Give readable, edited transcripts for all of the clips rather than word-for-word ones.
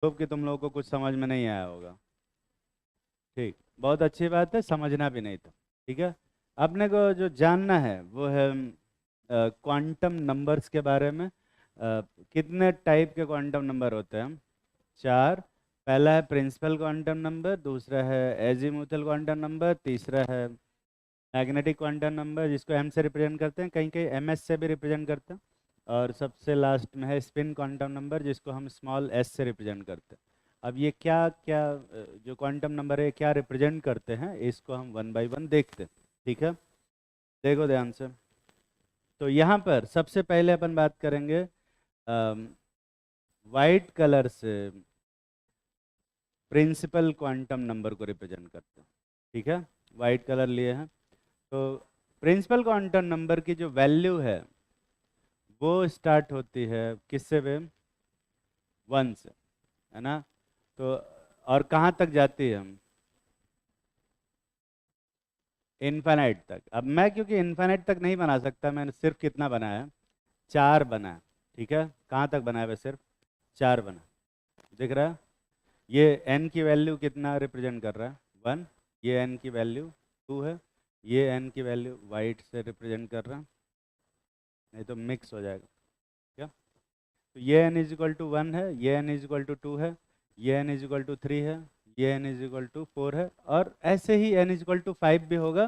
Hope कि तुम लोगों को कुछ समझ में नहीं आया होगा। ठीक, बहुत अच्छी बात है, समझना भी नहीं था। ठीक है, अपने को जो जानना है वो है क्वांटम नंबर्स के बारे में। कितने टाइप के क्वांटम नंबर होते हैं? चार। पहला है प्रिंसिपल क्वांटम नंबर, दूसरा है एजीमुथल क्वांटम नंबर, तीसरा है मैग्नेटिक क्वांटम नंबर जिसको एम से रिप्रेजेंट करते हैं, कहीं कहीं एम एस से भी रिप्रेजेंट करते हैं, और सबसे लास्ट में है स्पिन क्वांटम नंबर जिसको हम स्मॉल एस से रिप्रेजेंट करते हैं। अब ये क्या क्या जो क्वांटम नंबर है क्या रिप्रेजेंट करते हैं, इसको हम वन बाय वन देखते हैं। ठीक है, देखो ध्यान से। तो यहाँ पर सबसे पहले अपन बात करेंगे वाइट कलर से प्रिंसिपल क्वांटम नंबर को रिप्रेजेंट करते हैं। ठीक है, वाइट कलर लिए हैं। तो प्रिंसिपल क्वांटम नंबर की जो वैल्यू है वो स्टार्ट होती है किससे वे? वन से, है ना? तो और कहाँ तक जाती है? हम इन्फानाइट तक। अब मैं क्योंकि इन्फानाइट तक नहीं बना सकता, मैंने सिर्फ कितना बनाया? चार बनाया। ठीक है, कहाँ तक बनाया? वे सिर्फ चार बना। दिख रहा है? ये n की वैल्यू कितना रिप्रेजेंट कर रहा है? वन। ये n की वैल्यू टू है। ये n की वैल्यू वाइट से रिप्रेजेंट कर रहा है, नहीं तो मिक्स हो जाएगा क्या? तो ये n is equal to one है, ये n is equal to two है, ये n is equal to three है, ये n is equal to four है, और ऐसे ही n is equal to five भी होगा।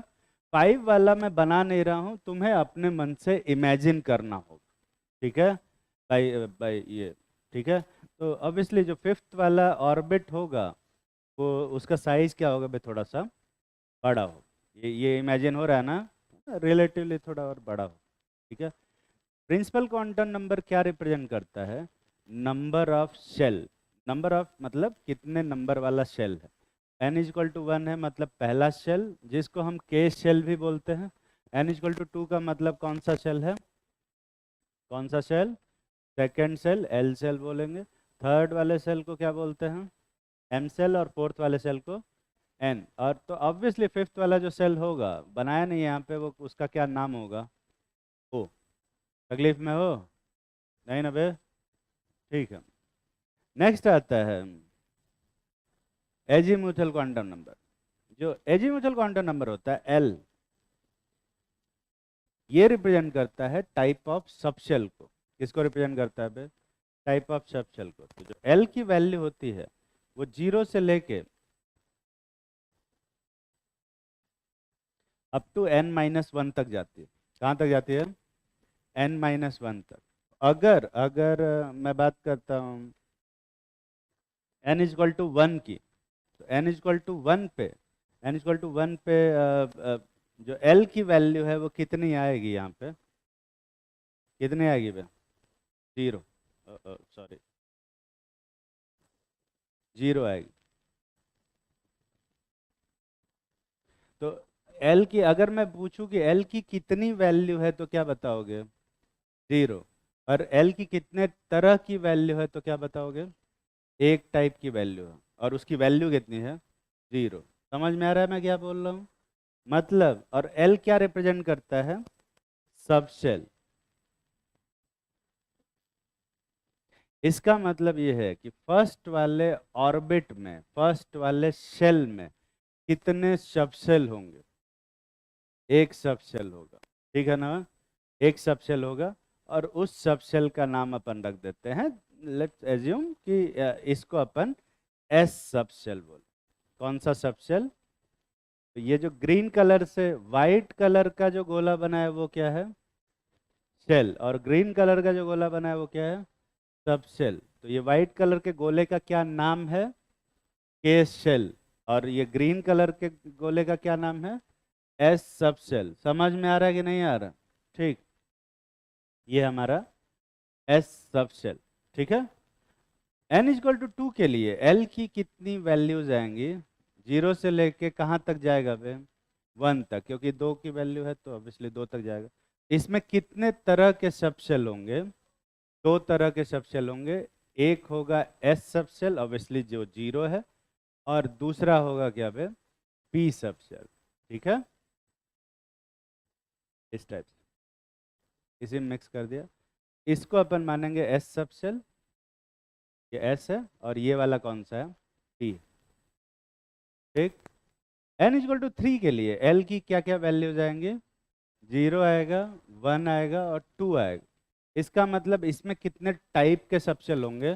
फाइव वाला मैं बना नहीं रहा हूँ, तुम्हें अपने मन से इमेजिन करना होगा। ठीक है, बाई बाई ये। ठीक है, तो ऑब्वियसली जो फिफ्थ वाला ऑर्बिट होगा वो उसका साइज क्या होगा भाई? थोड़ा सा बड़ा हो। ये इमेजिन हो रहा है ना? रिलेटिवली थोड़ा और बड़ा हो। ठीक है, प्रिंसिपल क्वांटम नंबर क्या रिप्रेजेंट करता है? Number of shell. Number of मतलब कितने नंबर वाला शेल है। n is equal to one है मतलब पहला शेल, जिसको हम के शेल भी बोलते हैं। n is equal to two का मतलब कौन सा शेल है? कौन सा shell? Second shell, L shell बोलेंगे। थर्ड वाले सेल को क्या बोलते हैं? एम सेल, और फोर्थ वाले सेल को एन। और तो ऑब्वियसली फिफ्थ वाला जो सेल होगा, बनाया नहीं यहाँ पे, वो उसका क्या नाम होगा? ओ। तकलीफ में हो? नहीं ना बे? ठीक है, नेक्स्ट आता है एजीमुथल क्वांटम नंबर। जो एजीमुथल क्वांटम नंबर होता है एल, ये रिप्रेजेंट करता है टाइप ऑफ सबशेल को। किसको रिप्रेजेंट करता है बे? टाइप ऑफ सबशेल को। तो जो एल की वैल्यू होती है वो जीरो से लेके up to N minus one तक जाती है। कहाँ तक जाती है? एन माइनस वन तक। अगर अगर मैं बात करता हूँ N is equal to one की, तो N is equal to one पे, N is equal to one पे जो एल की वैल्यू है वो कितनी आएगी यहाँ पे? कितनी आएगी बे? जीरो। सॉरी, जीरो आएगी। तो एल की अगर मैं पूछूं कि एल की कितनी वैल्यू है तो क्या बताओगे? जीरो। और एल की कितने तरह की वैल्यू है तो क्या बताओगे? एक टाइप की वैल्यू है, और उसकी वैल्यू कितनी है? जीरो। समझ में आ रहा है मैं क्या बोल रहा हूँ? मतलब, और एल क्या रिप्रेजेंट करता है? सब शेल। इसका मतलब ये है कि फर्स्ट वाले ऑर्बिट में, फर्स्ट वाले शेल में कितने सब शेल होंगे? एक सब शेल होगा। ठीक है ना? एक सब शेल होगा, और उस सब शेल का नाम अपन रख देते हैं, लेट्स एज्यूम कि इसको अपन एस सब शेल बोले। कौन सा सब शेल? तो ये जो ग्रीन कलर से वाइट कलर का जो गोला बना है वो क्या है? शेल। और ग्रीन कलर का जो गोला बना है वो क्या है? सब शेल। तो ये वाइट कलर के गोले का क्या नाम है? के शेल। और ये ग्रीन कलर के गोले का क्या नाम है? एस सब शेल। समझ में आ रहा है कि नहीं आ रहा? ठीक, ये हमारा एस सब शेल। ठीक है, n इक्वल टू टू के लिए l की कितनी वैल्यूज आएंगी? जीरो से लेके कहाँ तक जाएगा बे? वन तक, क्योंकि दो की वैल्यू है तो ऑब्वियसली दो तक जाएगा। इसमें कितने तरह के सब शेल होंगे? दो तरह के सब शेल होंगे। एक होगा एस सब शेल, ऑब्वियसली जो जीरो है, और दूसरा होगा क्या बे? पी सब शेल। ठीक है, इस टाइप से इसे मिक्स कर दिया। इसको अपन मानेंगे एस सब शेल, ये एस है और ये वाला कौन सा है, टी। ठीक, n इक्वल टू 3 के लिए l की क्या क्या वैल्यूज आएंगे, 0 आएगा, 1 आएगा और 2 आएगा। इसका मतलब इसमें कितने टाइप के सबसेल होंगे,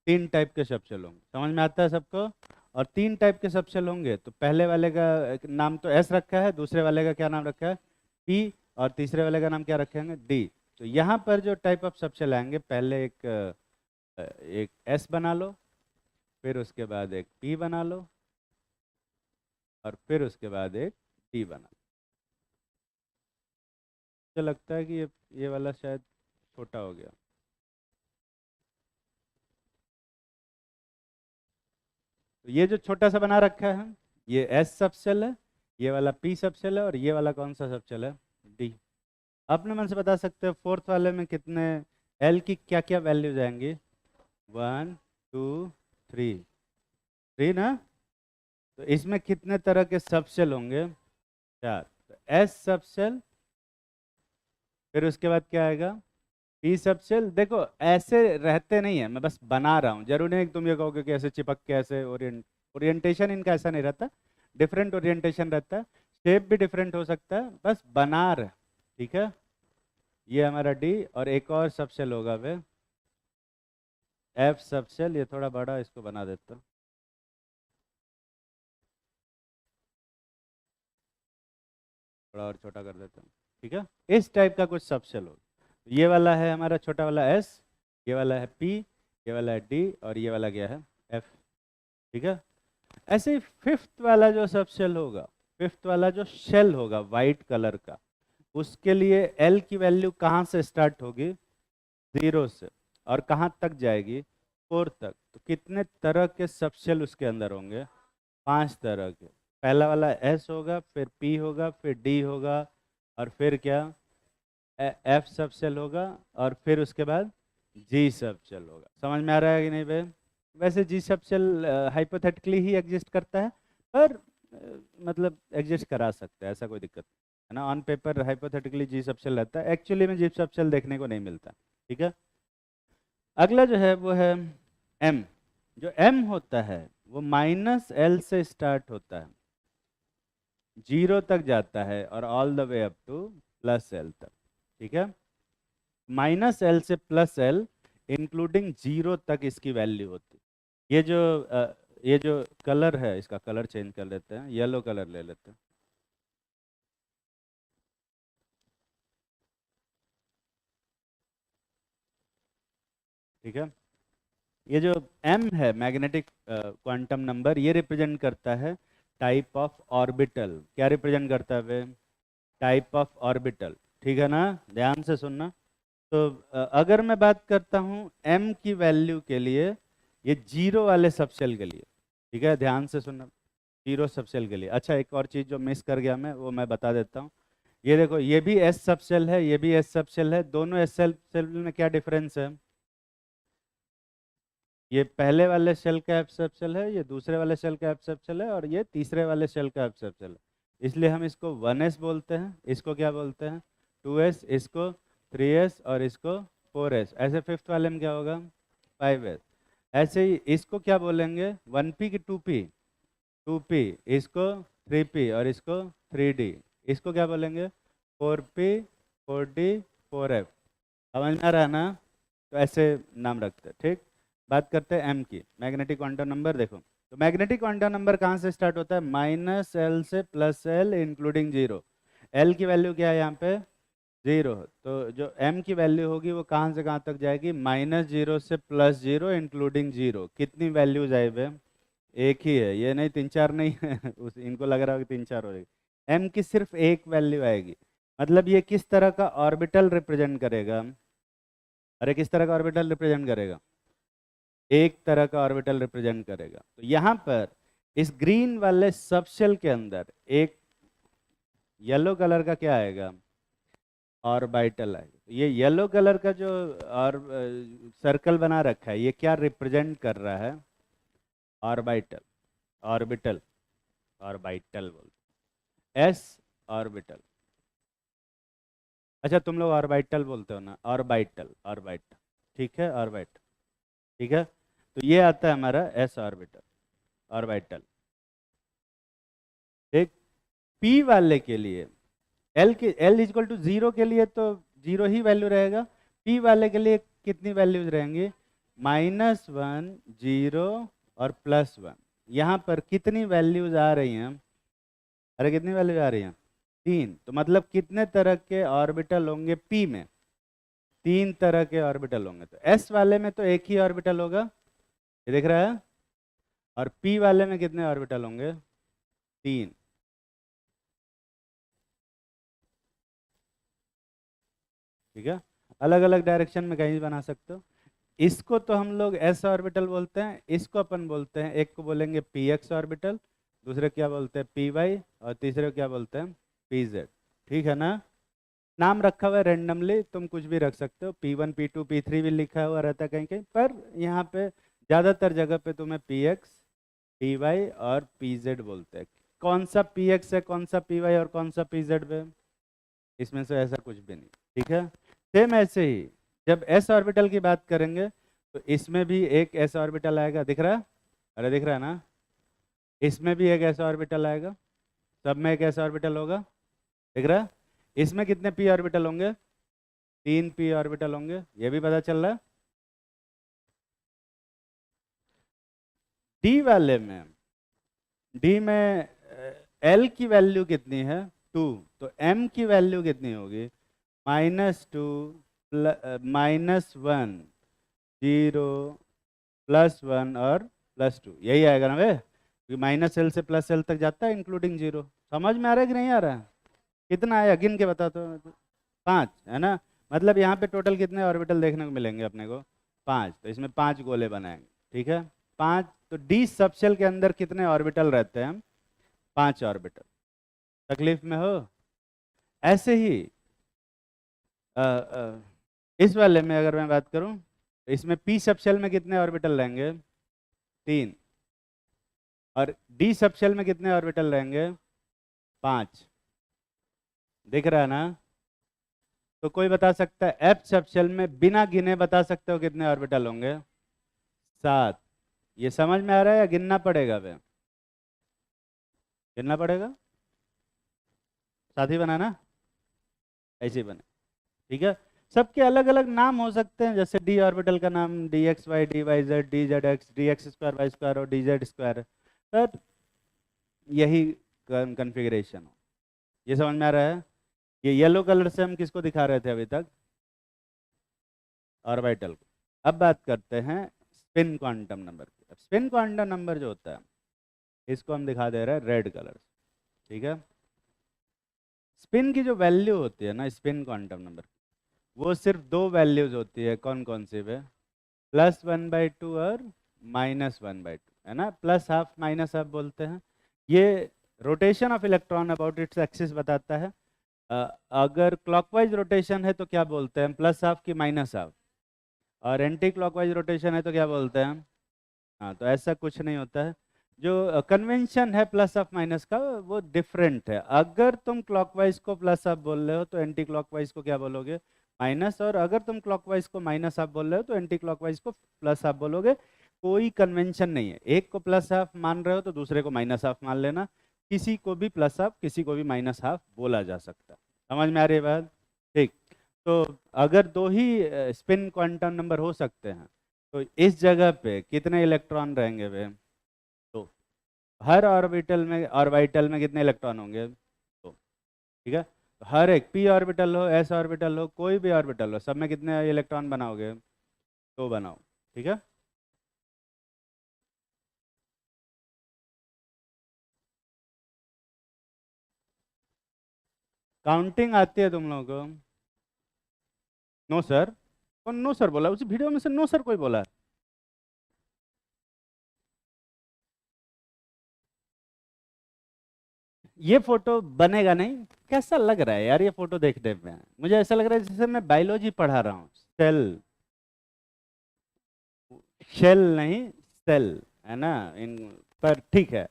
3 टाइप के सबसेल होंगे। समझ में आता है सबको? और 3 टाइप के सबसेल होंगे तो पहले वाले का नाम तो एस रखा है, दूसरे वाले का क्या नाम रखा है, पी, और तीसरे वाले का नाम क्या रखेंगे, डी। तो यहाँ पर जो टाइप ऑफ सबसेल आएंगे, पहले एक एस बना लो, फिर उसके बाद एक पी बना लो, और फिर उसके बाद एक डी बना लो। मुझे लगता है कि ये वाला शायद छोटा हो गया। तो ये जो छोटा सा बना रखा है, ये एस सबसेल है, ये वाला पी सबसेल है, और ये वाला कौन सा सबसेल है, डी। अपने मन से बता सकते हो फोर्थ वाले में कितने, एल की क्या क्या वैल्यू जाएंगी, 1 2 3, 3 ना। तो इसमें कितने तरह के सबसेल होंगे, 4। तो एस सबसेल, फिर उसके बाद क्या आएगा, पी सबसेल। देखो ऐसे रहते नहीं है, मैं बस बना रहा हूँ, जरूरी नहीं कि तुम ये कहोगे कि ऐसे चिपक के ऐसे ओरिएंटेशन इनका ऐसा नहीं रहता, डिफरेंट ओरिएंटेशन रहता है, शेप भी डिफरेंट हो सकता है, बस बना रहे। ठीक है, ये हमारा डी, और एक और सबसेल होगा वे एफ सबसेल। ये थोड़ा बड़ा, इसको बना देता हूँ, थोड़ा और छोटा कर देता हूँ। ठीक है, इस टाइप का कुछ सबसेल हो। ये वाला है हमारा छोटा वाला एस, ये वाला है पी, ये वाला है डी, और ये वाला क्या है, एफ। ठीक है, ऐसे ही फिफ्थ वाला जो सबसेल होगा, फिफ्थ वाला जो शेल होगा वाइट कलर का, उसके लिए एल की वैल्यू कहाँ से स्टार्ट होगी, 0 से, और कहाँ तक जाएगी, 4 तक। तो कितने तरह के सबसेल उसके अंदर होंगे, 5 तरह के। पहला वाला एस होगा, फिर पी होगा, फिर डी होगा, और फिर क्या, एफ सबसेल होगा, और फिर उसके बाद जी सबसेल होगा। समझ में आ रहा है कि नहीं भाई? वैसे जी सबसेल हाइपोथेटिकली ही एग्जिस्ट करता है, पर मतलब एग्जिस्ट करा सकता है, ऐसा कोई दिक्कत नहीं है ना। On paper hypothetically G subshell रहता है, एक्चुअली में जी सबसेल देखने को नहीं मिलता। ठीक है, अगला जो है वो है एम। जो एम होता है वो -L से स्टार्ट होता है, 0 तक जाता है, और all the way up to +L तक। ठीक है, -L से +L इंक्लूडिंग 0 तक इसकी वैल्यू होती है। ये जो कलर है, इसका कलर चेंज कर लेते हैं, येलो कलर ले लेते हैं। ठीक है, ये जो m है मैग्नेटिक क्वांटम नंबर, ये रिप्रेजेंट करता है टाइप ऑफ ऑर्बिटल। क्या रिप्रेजेंट करता है वे, टाइप ऑफ ऑर्बिटल। ठीक है ना, ध्यान से सुनना। तो अगर मैं बात करता हूँ m की वैल्यू के लिए, ये 0 वाले सबसेल के लिए, ठीक है, ध्यान से सुनना, 0 सबसेल के लिए। अच्छा, एक और चीज़ जो मिस कर गया मैं, वो मैं बता देता हूँ। ये देखो, ये भी एस सबसेल है, ये भी एस सबसेल है, दोनों एस सबसेल में क्या डिफरेंस है, ये पहले वाले सेल का एफ सबसेल है, ये दूसरे वाले सेल का एफ सबसेल है, और ये तीसरे वाले सेल का एफ सबसेल है। इसलिए हम इसको 1s बोलते हैं, इसको क्या बोलते हैं, 2s, इसको 3s, और इसको 4s। ऐसे फिफ्थ वाले में क्या होगा, 5s। ऐसे ही इसको क्या बोलेंगे, 1p की 2p, 2p, इसको 3p, और इसको 3d। इसको क्या बोलेंगे, 4p, 4d, 4f। समझ में आ रहा है ना? तो ऐसे नाम रखते हैं। ठीक, बात करते हैं एम की, मैग्नेटिक क्वांटम नंबर। देखो, तो मैग्नेटिक क्वांटम नंबर कहाँ से स्टार्ट होता है, -L से +L इंक्लूडिंग 0। एल की वैल्यू क्या है यहाँ पे, 0। तो जो एम की वैल्यू होगी वो कहाँ से कहाँ तक जाएगी, -0 से +0 इंक्लूडिंग 0। कितनी वैल्यूज आए वे, एक ही है, ये नहीं 3 4 नहीं है उस इनको लग रहा है कि 3 4 हो जाएगी। एम की सिर्फ एक वैल्यू आएगी। मतलब ये किस तरह का ऑर्बिटल रिप्रेजेंट करेगा, अरे किस तरह का ऑर्बिटल रिप्रेजेंट करेगा, एक तरह का ऑर्बिटल रिप्रेजेंट करेगा। तो यहाँ पर इस ग्रीन वाले सबशेल के अंदर एक येलो कलर का क्या आएगा, ऑर्बिटल आएगा। तो ये येलो कलर का जो और सर्कल बना रखा है, ये क्या रिप्रेजेंट कर रहा है, ऑर्बिटल, ऑर्बिटल, ऑर्बिटल बोलते, एस ऑर्बिटल। अच्छा, तुम लोग ऑर्बिटल बोलते हो ना, ऑर्बिटल, ऑर्बिट, ठीक है, ऑर्बिट। ठीक है, तो ये आता है हमारा s ऑर्बिटल ऑर्बिटल। एक p वाले के लिए l इक्वल टू 0 के लिए तो 0 ही वैल्यू रहेगा। p वाले के लिए कितनी वैल्यूज रहेंगी? -1, 0 और +1। यहाँ पर कितनी वैल्यूज आ रही हैं? अरे कितनी वैल्यूज आ रही हैं? 3। तो मतलब कितने तरह के ऑर्बिटल होंगे p में? 3 तरह के ऑर्बिटल होंगे। तो s वाले में तो एक ही ऑर्बिटल होगा, ये दिख रहा है। और p वाले में कितने ऑर्बिटल होंगे? 3। ठीक है, अलग अलग डायरेक्शन में कहीं भी बना सकते हो। इसको तो हम लोग s ऑर्बिटल बोलते हैं, इसको अपन बोलते हैं, एक को बोलेंगे px ऑर्बिटल, दूसरे क्या बोलते हैं py, और तीसरे को क्या बोलते हैं pz। ठीक है ना? नाम रखा हुआ है रेंडमली, तुम कुछ भी रख सकते हो, p1 p2 p3 भी लिखा हुआ रहता है कहीं कहीं पर। यहाँ पे ज़्यादातर जगह पे तुम्हें px py और pz बोलते हैं। कौन सा px है, कौन सा py और कौन सा pz है, इसमें से ऐसा कुछ भी नहीं। ठीक है, सेम ऐसे ही जब s ऑर्बिटल की बात करेंगे तो इसमें भी एक s ऑर्बिटल आएगा, दिख रहा है? अरे दिख रहा है ना? इसमें भी एक s ऑर्बिटल आएगा, सब में एक s ऑर्बिटल होगा, दिख रहा है? इसमें कितने p ऑर्बिटल होंगे? 3 p ऑर्बिटल होंगे, ये भी पता चल रहा है। d वाले में, d में l की वैल्यू कितनी है? 2। तो m की वैल्यू कितनी होगी? -2 -1 0 +1 और +2, यही आएगा ना वे? -l से +l तक जाता है इंक्लूडिंग 0। समझ में आ रहा है कि नहीं आ रहा है? कितना आया गिन के बता दो। 5 है ना? मतलब यहाँ पे टोटल कितने ऑर्बिटल देखने को मिलेंगे अपने को? 5। तो इसमें 5 गोले बनाएंगे। ठीक है, 5। तो डी सबशेल के अंदर कितने ऑर्बिटल रहते हैं? 5 ऑर्बिटल। तकलीफ में हो? ऐसे ही इस वाले में अगर मैं बात करूं तो इसमें पी सबशेल में कितने ऑर्बिटल रहेंगे? 3। और डी सबशेल में कितने ऑर्बिटल रहेंगे? 5। दिख रहा है ना? तो कोई बता सकता है एफ सबशेल में बिना गिने बता सकते हो कितने ऑर्बिटल होंगे? 7। ये समझ में आ रहा है या गिनना पड़ेगा? वे गिनना पड़ेगा, साथ ही बनाना, ऐसे ही बने। ठीक है, सबके अलग अलग नाम हो सकते हैं, जैसे डी ऑर्बिटल का नाम D X Y D Y Z D Z X D X square Y square और डी जेड स्क्वायर है। सर यही कन्फिग्रेशन हो। ये समझ में आ रहा है? ये येलो कलर से हम किसको दिखा रहे थे अभी तक? ऑर्बिटल को। अब बात करते हैं स्पिन क्वांटम नंबर की। अब स्पिन क्वांटम नंबर जो होता है इसको हम दिखा दे रहे हैं रेड कलर से। ठीक है, स्पिन की जो वैल्यू होती है ना स्पिन क्वांटम नंबर, वो सिर्फ 2 वैल्यूज होती है। कौन कौन सी वे? +1/2 और -1/2, है ना? प्लस हाफ माइनस हाफ बोलते हैं। ये rotation of electron about its axis बताता है। अगर क्लॉकवाइज रोटेशन है तो क्या बोलते हैं? प्लस हाफ की माइनस हाफ। और एंटी क्लॉकवाइज रोटेशन है तो क्या बोलते हैं? हाँ, तो ऐसा कुछ नहीं होता है। जो कन्वेंशन है प्लस ऑफ माइनस का वो डिफरेंट है। अगर तुम क्लॉकवाइज को प्लस ऑफ बोल रहे हो तो एंटी क्लॉकवाइज को क्या बोलोगे? माइनस। और अगर तुम क्लॉकवाइज को माइनस ऑफ बोल रहे हो तो एंटी क्लॉकवाइज को प्लस ऑफ बोलोगे। कोई कन्वेंशन नहीं है, एक को प्लस हाफ मान रहे हो तो दूसरे को माइनस हाफ मान लेना। किसी को भी प्लस हाफ किसी को भी माइनस हाफ बोला जा सकता है। समझ में आ रही है बात? ठीक। तो अगर 2 ही स्पिन क्वांटम नंबर हो सकते हैं तो इस जगह पे कितने इलेक्ट्रॉन रहेंगे वे? तो हर ऑर्बिटल में कितने इलेक्ट्रॉन होंगे? तो ठीक है, तो हर एक p ऑर्बिटल हो s ऑर्बिटल हो कोई भी ऑर्बिटल हो, सब में कितने इलेक्ट्रॉन बनाओगे? 2 बनाओ। ठीक है, काउंटिंग आती है तुम लोगों को? नो सर, कौन नो सर बोला? उस वीडियो में से नो सर कोई बोला? ये फोटो बनेगा नहीं। कैसा लग रहा है यार ये फोटो देखने में? मुझे ऐसा लग रहा है जैसे मैं बायोलॉजी पढ़ा रहा हूँ। सेल, शेल नहीं सेल, है ना? इन पर ठीक है।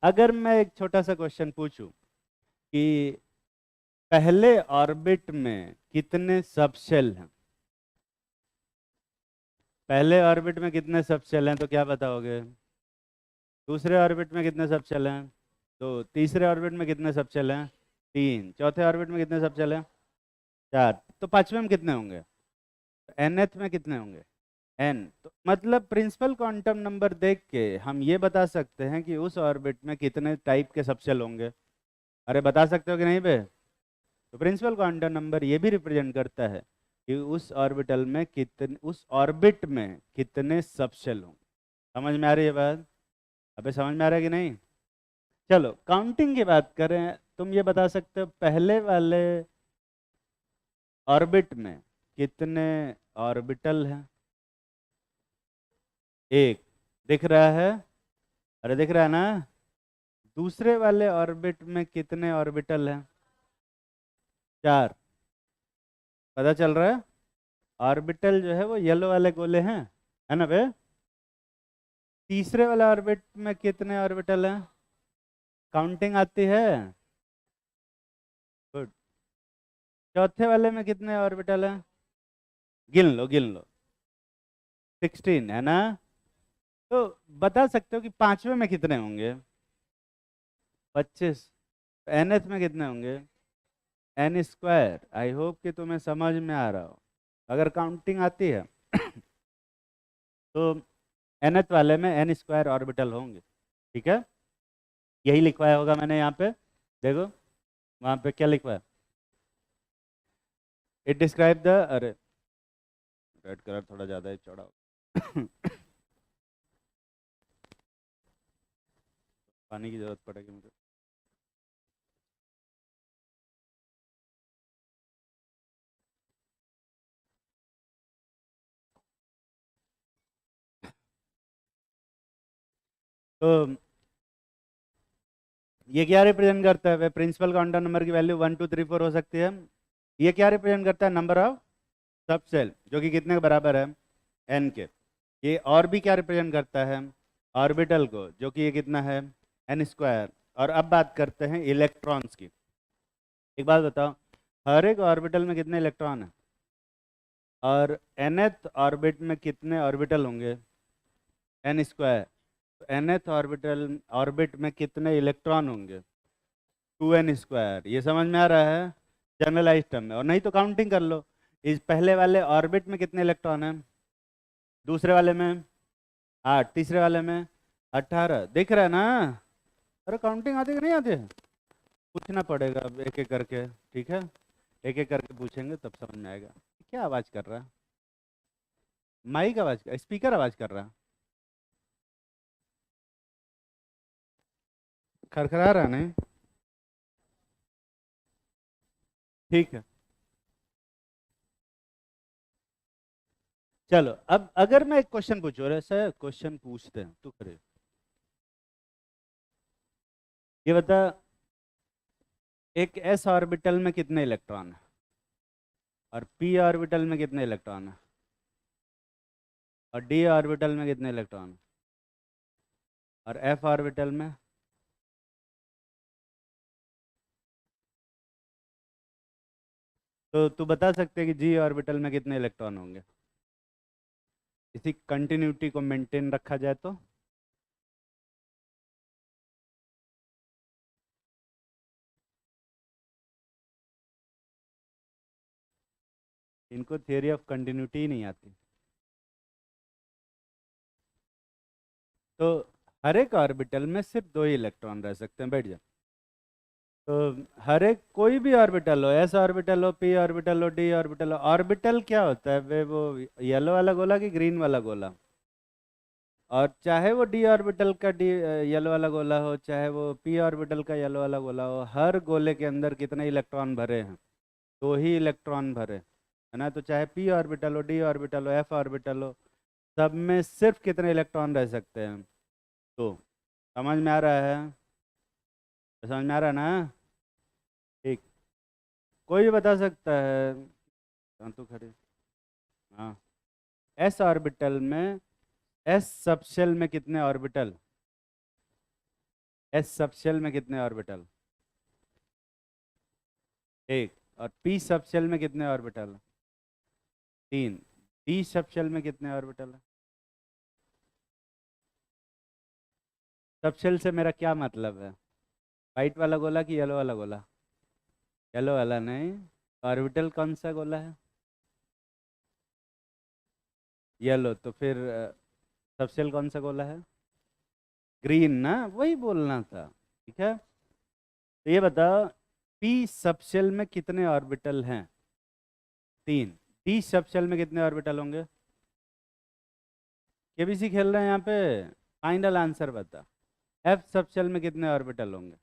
अगर मैं एक छोटा सा क्वेश्चन पूछूं कि पहले ऑर्बिट में कितने सब शेल हैं? पहले ऑर्बिट में कितने सबशेल हैं तो क्या बताओगे? दूसरे ऑर्बिट में कितने सबशेल हैं? दो। तीसरे ऑर्बिट में कितने सबशेल हैं? तीन। चौथे ऑर्बिट में कितने सबशेल हैं? चार। तो पांचवें में कितने होंगे? nth में कितने होंगे? n। तो मतलब प्रिंसिपल क्वांटम नंबर देख के हम ये बता सकते हैं कि उस ऑर्बिट में कितने टाइप के सबशेल होंगे। अरे बता सकते हो कि नहीं बे? तो प्रिंसिपल क्वांटम नंबर ये भी रिप्रेजेंट करता है कि उस ऑर्बिटल में कितने, उस ऑर्बिट में कितने सबशेल होंगे। समझ में आ रही है बात? अबे समझ में आ रहा है कि नहीं? चलो काउंटिंग की बात करें, तुम ये बता सकते हो पहले वाले ऑर्बिट में कितने ऑर्बिटल हैं? एक। दिख रहा है? अरे दिख रहा है ना? दूसरे वाले ऑर्बिट में कितने ऑर्बिटल हैं? चार। पता चल रहा है? ऑर्बिटल जो है वो येलो वाले गोले हैं, है ना बे? तीसरे वाले ऑर्बिट में कितने ऑर्बिटल हैं? काउंटिंग आती है? गुड। चौथे वाले में कितने ऑर्बिटल हैं? गिन लो गिन लो। 16 है ना? तो बता सकते हो कि पांचवे में कितने होंगे? 25। nth में कितने होंगे? n square. आई होप कि तुम्हें समझ में आ रहा हो। अगर काउंटिंग आती है तो nth वाले में n स्क्वायर ऑर्बिटल होंगे। ठीक है, यही लिखवाया होगा मैंने यहाँ पे। देखो वहाँ पे क्या लिखवा है? इट डिस्क्राइब द, अरे रेड कलर थोड़ा ज़्यादा ही चौड़ा हो पानी की जरूरत पड़ेगी मुझे। तो ये क्या रिप्रेजेंट करता है? प्रिंसिपल क्वांटम नंबर की वैल्यू 1 2 3 4 हो सकती है। ये क्या रिप्रेजेंट करता है? नंबर ऑफ सबसेल, जो कि कितने के बराबर है? n के। ये और भी क्या रिप्रेजेंट करता है? ऑर्बिटल को, जो कि ये कितना है? n square. और अब बात करते हैं इलेक्ट्रॉन्स की। एक बात बताओ, हर एक ऑर्बिटल में कितने इलेक्ट्रॉन है? और nth ऑर्बिट में कितने ऑर्बिटल होंगे? n square. nth orbital, orbit में कितने इलेक्ट्रॉन होंगे? 2n square. ये समझ में आ रहा है जनरलाइज टर्म में? और नहीं तो काउंटिंग कर लो। इस पहले वाले ऑर्बिट में कितने इलेक्ट्रॉन हैं? दूसरे वाले में 8। तीसरे वाले में 18। दिख रहा है ना? अरे काउंटिंग आती कि नहीं आती है? पूछना पड़ेगा अब एक एक करके, ठीक है? एक एक करके पूछेंगे तब समझ में आएगा। क्या आवाज़ कर रहा है? माइक आवाज़, स्पीकर आवाज़ कर रहा है? खरखरा रहा नहीं? ठीक है, चलो अब अगर मैं एक क्वेश्चन पूछूं, और ऐसा क्वेश्चन पूछते हैं तू करे, ये बता, एक एस ऑर्बिटल में कितने इलेक्ट्रॉन है? और पी ऑर्बिटल में कितने इलेक्ट्रॉन है? और डी ऑर्बिटल में कितने इलेक्ट्रॉन है? और एफ ऑर्बिटल में? तो तू बता सकते हैं कि जी ऑर्बिटल में कितने इलेक्ट्रॉन होंगे? इसी कंटिन्यूटी को मेंटेन रखा जाए तो? इनको थियरी ऑफ कंटिन्यूटी ही नहीं आती। तो हर एक ऑर्बिटल में सिर्फ दो ही इलेक्ट्रॉन रह सकते हैं। बैठ जा। तो हर एक कोई भी ऑर्बिटल हो, एस ऑर्बिटल हो, पी ऑर्बिटल हो, डी ऑर्बिटल हो, ऑर्बिटल क्या होता है वे? वो येलो वाला गोला कि ग्रीन वाला गोला? और चाहे वो डी ऑर्बिटल का डी येलो वाला गोला हो, चाहे वो पी ऑर्बिटल का येलो वाला गोला हो, हर गोले के अंदर कितने इलेक्ट्रॉन भरे हैं? दो ही इलेक्ट्रॉन भरे, है ना? तो चाहे पी ऑर्बिटल हो, डी ऑर्बिटल हो, एफ ऑर्बिटल हो, सब में सिर्फ कितने इलेक्ट्रॉन रह सकते हैं? तो समझ में आ रहा है? समझ में आ रहा है ना? ठीक। कोई भी बता सकता है? हाँ तो खड़े। हाँ, एस ऑर्बिटल में, एस सबशेल में कितने ऑर्बिटल? एस सबशेल में कितने ऑर्बिटल? एक। और पी सबशेल में कितने ऑर्बिटल? तीन। डी सब शेल में कितने ऑर्बिटल है? सब शेल से मेरा क्या मतलब है? वाइट वाला गोला कि येलो वाला गोला? येलो वाला नहीं। ऑर्बिटल कौन सा गोला है? येलो। तो फिर सब शेल कौन सा गोला है? ग्रीन ना, वही बोलना था। ठीक है, तो ये बताओ पी सब शेल में कितने ऑर्बिटल हैं? 3। डी सब शेल में कितने ऑर्बिटल होंगे? केबीसी खेल रहे हैं यहाँ पे। फाइनल आंसर बता। एफ सब शेल में कितने ऑर्बिटल होंगे?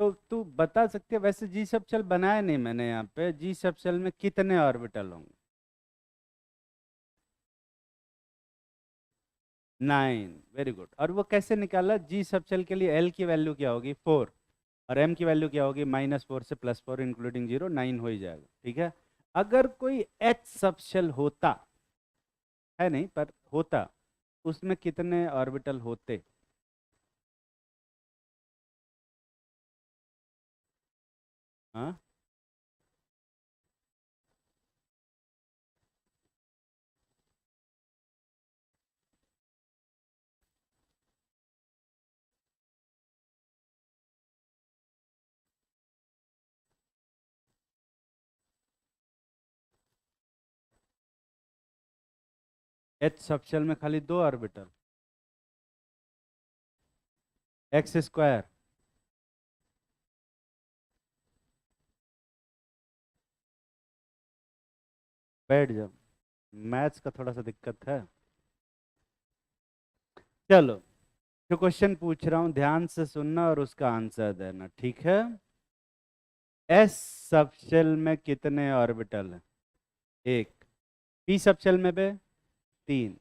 तो तू बता सकती है, वैसे जी सब शेल बनाया नहीं मैंने यहाँ पे। जी सब शेल में कितने ऑर्बिटल होंगे? 9। Very good. और वो कैसे निकाला? जी सब शेल के लिए एल की वैल्यू क्या होगी? 4। और एम की वैल्यू क्या होगी? -4 से +4 इंक्लूडिंग 0, 9 हो ही जाएगा। ठीक है। अगर कोई एच सब शेल होता, है नहीं पर होता, उसमें कितने ऑर्बिटल होते? हाँ, एच सब शेल में खाली 2 ऑर्बिटल। X square. बैठ जाओ, मैथ्स का थोड़ा सा दिक्कत है। चलो, जो क्वेश्चन पूछ रहा हूं ध्यान से सुनना और उसका आंसर देना, ठीक है? एस सब शेल में कितने ऑर्बिटल हैं? 1। पी सब शेल में बे 3।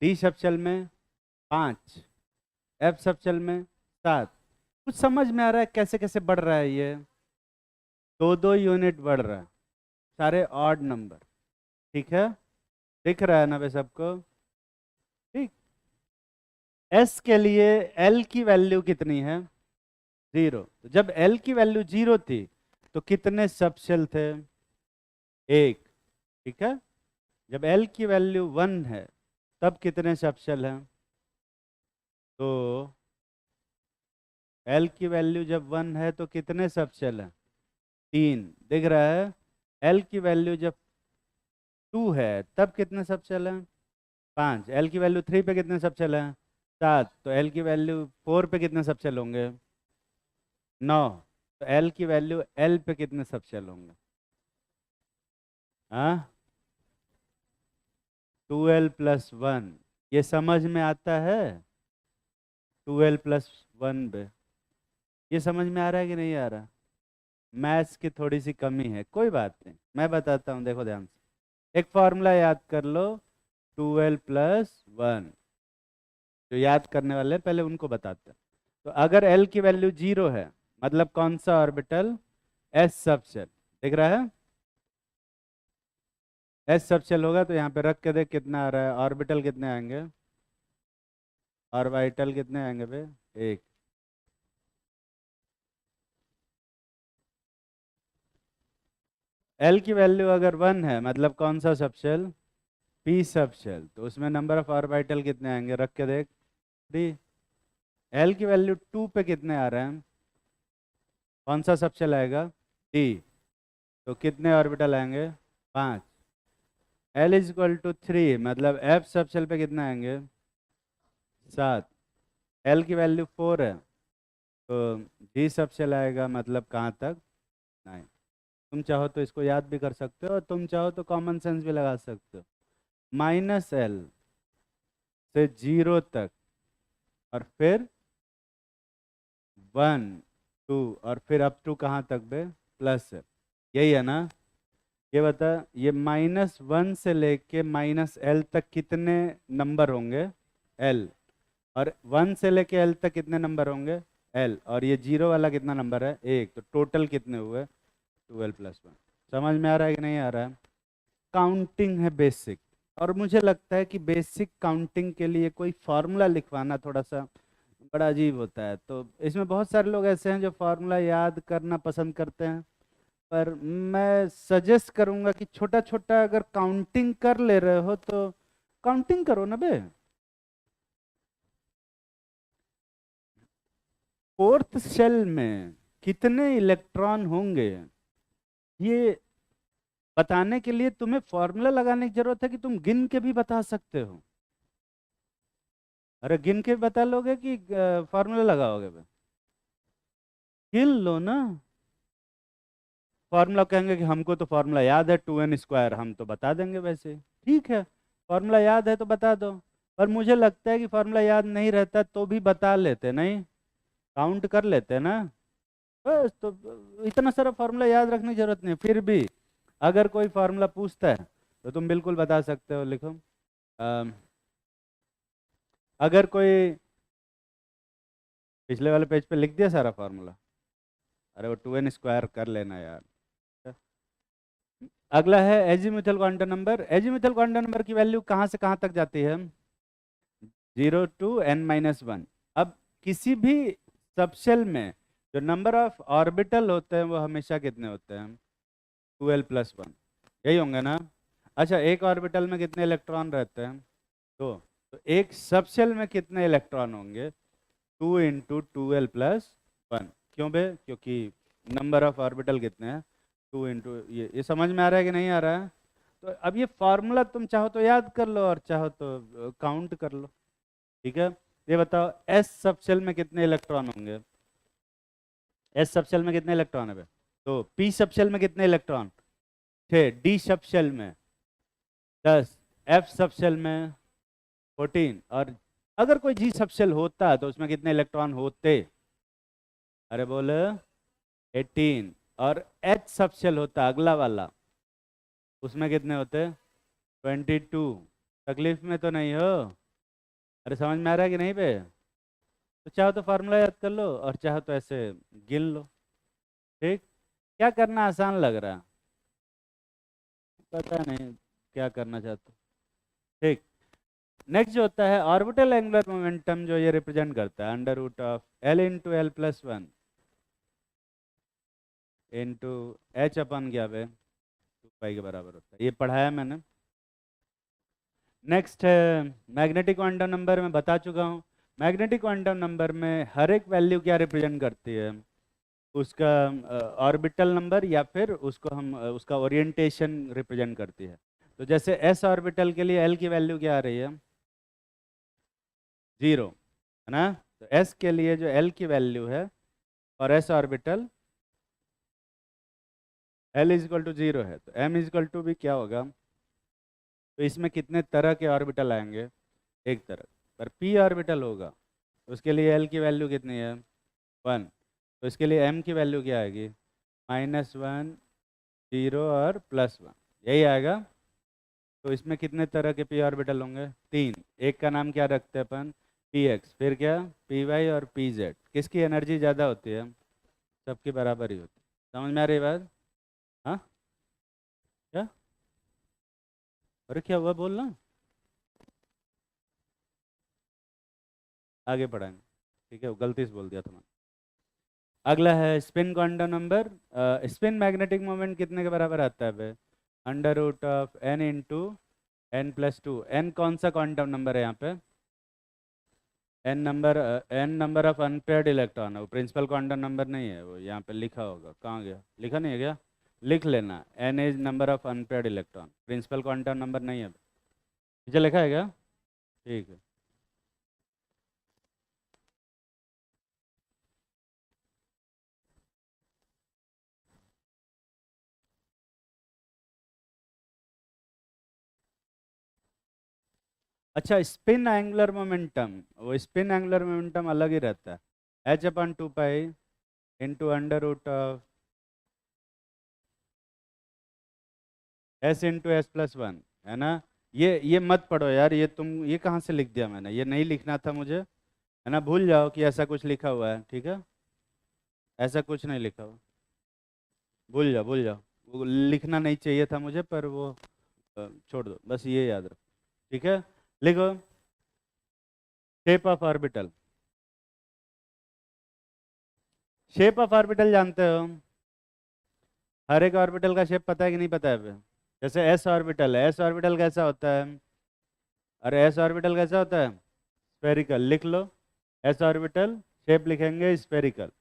डी सब शेल में 5। एफ सब शेल में 7। कुछ समझ में आ रहा है कैसे कैसे बढ़ रहा है ये? 2-2 यूनिट बढ़ रहा है, सारे ऑड नंबर। ठीक है, दिख रहा है ना बे सबको? ठीक। एस के लिए एल की वैल्यू कितनी है? 0। तो जब एल की वैल्यू 0 थी तो कितने सब शेल थे? 1। ठीक है। जब एल की वैल्यू 1 है तब कितने सब शेल हैं? तो एल की वैल्यू जब 1 है तो कितने सब शेल हैं? 3। दिख रहा है? एल की वैल्यू जब 2 है तब कितने सब शेल हैं? 5। एल की वैल्यू 3 पे कितने सब शेल हैं? 7। तो एल की वैल्यू 4 पे कितने सब शेल होंगे? 9। तो एल की वैल्यू एल पे कितने सब शेल होंगे? हाँ, 2l+1। ये समझ में आता है? 2l+1 पे ये समझ में आ रहा है कि नहीं आ रहा? मैथ्स की थोड़ी सी कमी है, कोई बात नहीं, मैं बताता हूँ, देखो ध्यान से। एक फॉर्मूला याद कर लो, 2l+1। जो याद करने वाले हैं पहले उनको बताते हैं। तो अगर l की वैल्यू 0 है, मतलब कौन सा ऑर्बिटल? s सब शेल। दिख रहा है? s सब शेल होगा तो यहाँ पे रख के देख कितना आ रहा है, ऑर्बिटल कितने आएंगे? ऑर्बिटल कितने आएंगे बे? 1। एल की वैल्यू अगर 1 है मतलब कौन सा सब शेल? पी सब शेल। तो उसमें नंबर ऑफ ऑर्बिटल कितने आएंगे? रख के देख। 3। एल की वैल्यू 2 पे कितने आ रहे हैं? कौन सा सब शेल आएगा? डी। तो कितने ऑर्बिटल आएंगे? 5। L = 3 मतलब एफ सब शेल पे कितने आएंगे? 7। एल की वैल्यू 4 है तो डी सब शेल आएगा मतलब कहाँ तक? 9। तुम चाहो तो इसको याद भी कर सकते हो और तुम चाहो तो कॉमन सेंस भी लगा सकते हो। -L से 0 तक और फिर 1, 2 और फिर अप टू कहाँ तक बे? प्लस है। यही है ना? ये बता, ये -1 से लेके -L तक कितने नंबर होंगे? L। और 1 से लेके L तक कितने नंबर होंगे? L। और ये 0 वाला कितना नंबर है? 1। तो टोटल कितने हुए? 2l+1। समझ में आ रहा है कि नहीं आ रहा है? काउंटिंग है बेसिक। और मुझे लगता है कि बेसिक काउंटिंग के लिए कोई फार्मूला लिखवाना थोड़ा सा बड़ा अजीब होता है। तो इसमें बहुत सारे लोग ऐसे हैं जो फार्मूला याद करना पसंद करते हैं, पर मैं सजेस्ट करूंगा कि छोटा छोटा अगर काउंटिंग कर ले रहे हो तो काउंटिंग करो ना बे। फोर्थ शेल में कितने इलेक्ट्रॉन होंगे ये बताने के लिए तुम्हें फॉर्मूला लगाने की जरूरत है कि तुम गिन के भी बता सकते हो। अरे गिन के बता लोगे कि फॉर्मूला लगाओगे बे? गिन लो ना। फॉर्मूला कहेंगे कि हमको तो फॉर्मूला याद है 2n² हम तो बता देंगे वैसे। ठीक है, फॉर्मूला याद है तो बता दो। पर मुझे लगता है कि फॉर्मूला याद नहीं रहता तो भी बता लेते, नहीं काउंट कर लेते ना। बस तो इतना सारा फॉर्मूला याद रखने की जरूरत नहीं। फिर भी अगर कोई फॉर्मूला पूछता है तो तुम बिल्कुल बता सकते हो। लिखो अम, अगर कोई पिछले वाले पेज पे लिख दिया सारा फॉर्मूला। अरे वो 2n² कर लेना यार। अगला है azimuthal quantum number. Azimuthal quantum number की वैल्यू कहाँ से कहाँ तक जाती है? 0 to n-1। अब किसी भी सबशेल में जो नंबर ऑफ ऑर्बिटल होते हैं वो हमेशा कितने होते हैं? 2l+1, यही होंगे ना। अच्छा, एक ऑर्बिटल में कितने इलेक्ट्रॉन रहते हैं? तो एक सबशेल में कितने इलेक्ट्रॉन होंगे? 2 × 2l+1। क्यों बे? क्योंकि नंबर ऑफ ऑर्बिटल कितने हैं? 2 इंटू ये समझ में आ रहा है कि नहीं आ रहा है? तो अब ये फॉर्मूला तुम चाहो तो याद कर लो और चाहो तो काउंट कर लो। ठीक है, ये बताओ एस सबशेल में कितने इलेक्ट्रॉन होंगे? एस सबशेल में कितने इलेक्ट्रॉन है बे? तो पी सबशेल में कितने इलेक्ट्रॉन? 6। डी सबशेल में 10। एफ सबशेल में 14। और अगर कोई जी सबशेल होता तो उसमें कितने इलेक्ट्रॉन होते? अरे बोल 18। और एच सबशेल होता अगला वाला, उसमें कितने होते? 22। तकलीफ में तो नहीं हो? अरे समझ में आ रहा है कि नहीं बे? तो चाहो तो फार्मूला याद कर लो और चाहो तो ऐसे गिन लो। ठीक, क्या करना आसान लग रहा है? पता नहीं क्या करना चाहते हो। ठीक, नेक्स्ट जो होता है ऑर्बिटल एंगुलर मोमेंटम, जो ये रिप्रेजेंट करता है √L × L+1 इंटू एच अपन क्या पे 2 पाई के बराबर होता है। ये पढ़ाया मैंने। नेक्स्ट है मैग्नेटिक क्वांटम नंबर। में बता चुका हूँ मैग्नेटिक क्वांटम नंबर में हर एक वैल्यू क्या रिप्रेजेंट करती है? उसका ऑर्बिटल नंबर या फिर उसको हम उसका ओरिएंटेशन रिप्रेजेंट करती है। तो जैसे एस ऑर्बिटल के लिए एल की वैल्यू क्या आ रही है? 0, है ना। तो एस के लिए जो एल की वैल्यू है और एस ऑर्बिटल L = 0 है तो M = भी क्या होगा? तो इसमें कितने तरह के ऑर्बिटल आएंगे? एक तरह। पर p ऑर्बिटल होगा तो उसके लिए L की वैल्यू कितनी है? 1। तो इसके लिए M की वैल्यू क्या आएगी? -1, 0 और +1, यही आएगा। तो इसमें कितने तरह के p ऑर्बिटल होंगे? 3। एक का नाम क्या रखते हैं अपन? px। फिर क्या? py और pz। किसकी एनर्जी ज़्यादा होती है? सबकी बराबर ही होती है। समझ में आ रही बात? हाँ, क्या? अरे क्या हुआ बोलना? आगे पढ़ाएंगे। ठीक है, वो गलती से बोल दिया था मैंने। अगला है spin quantum number. Spin magnetic moment कितने के बराबर आता है बे? √n × n+2। n कौन सा क्वांटम नंबर है यहाँ पे? n number of unpaired electron है। वो प्रिंसिपल क्वांटम नंबर नहीं है। वो यहाँ पे लिखा होगा, कहाँ गया? लिखा नहीं है क्या? लिख लेना, n is number of unpaired electron, principal quantum number नहीं है। नीचे लिखा है क्या? ठीक है। अच्छा, स्पिन एंगुलर मोमेंटम, वो स्पिन एंगुलर मोमेंटम अलग ही रहता है। h/2 pi into √(s × s+1), है ना। ये मत पढ़ो यार, ये तुम ये कहाँ से लिख दिया मैंने? ये नहीं लिखना था मुझे, है ना। भूल जाओ कि ऐसा कुछ लिखा हुआ है। ठीक है, ऐसा कुछ नहीं लिखा हुआ। भूल जाओ, भूल जाओ। वो लिखना नहीं चाहिए था मुझे, पर वो छोड़ दो, बस ये याद रखो। ठीक है, लिखो shape of orbital. Shape of orbital जानते हो? हर एक ऑर्बिटल का शेप पता है कि नहीं पता है अभी? जैसे एस ऑर्बिटल है, एस ऑर्बिटल कैसा होता है? अरे एस ऑर्बिटल कैसा होता है? स्फेरिकल, लिख लो। एस ऑर्बिटल शेप लिखेंगे स्फेरिकल।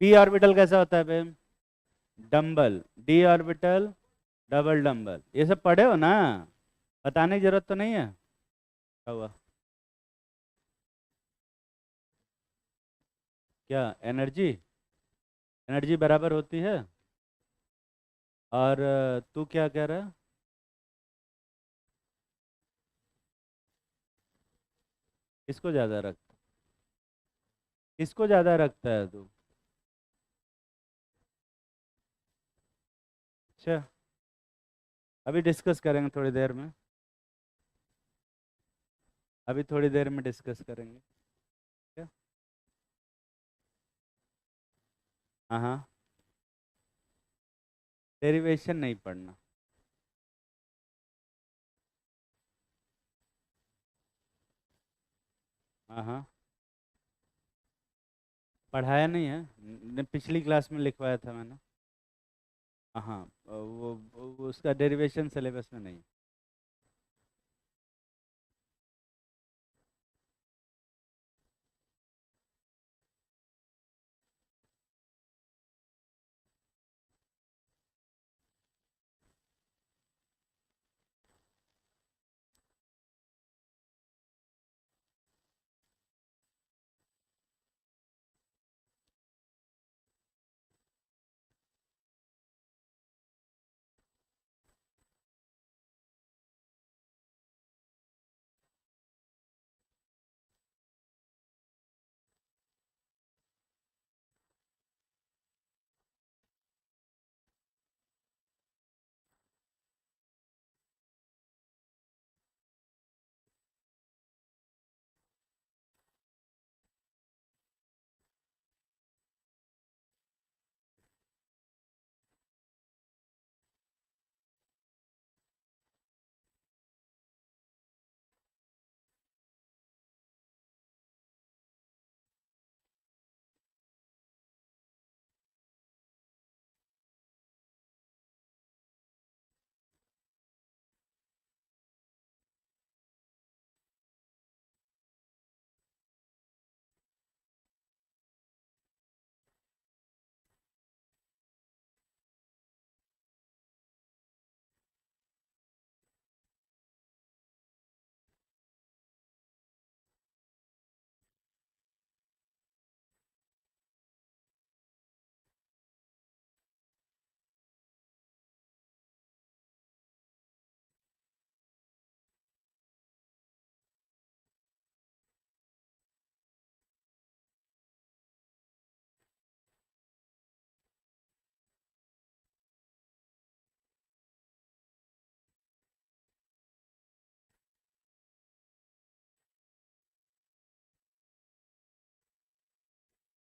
पी ऑर्बिटल कैसा होता है बे? Dumbbell. D orbital double dumbbell. ये सब पढ़े हो ना? बताने की जरूरत तो नहीं है। क्या हुआ? क्या एनर्जी? एनर्जी बराबर होती है। और तू क्या कह रहा है? किसको ज्यादा रखता? किसको ज्यादा रखता है तू? अच्छा, अभी डिस्कस करेंगे थोड़ी देर में। अभी थोड़ी देर में डिस्कस करेंगे। क्या? हाँ हाँ। डेरिवेशन नहीं पढ़ना। हाँ हाँ। पढ़ाया नहीं है, पिछली क्लास में लिखवाया था मैंने। हाँ, वो उसका डेरिवेशन सिलेबस में नहीं।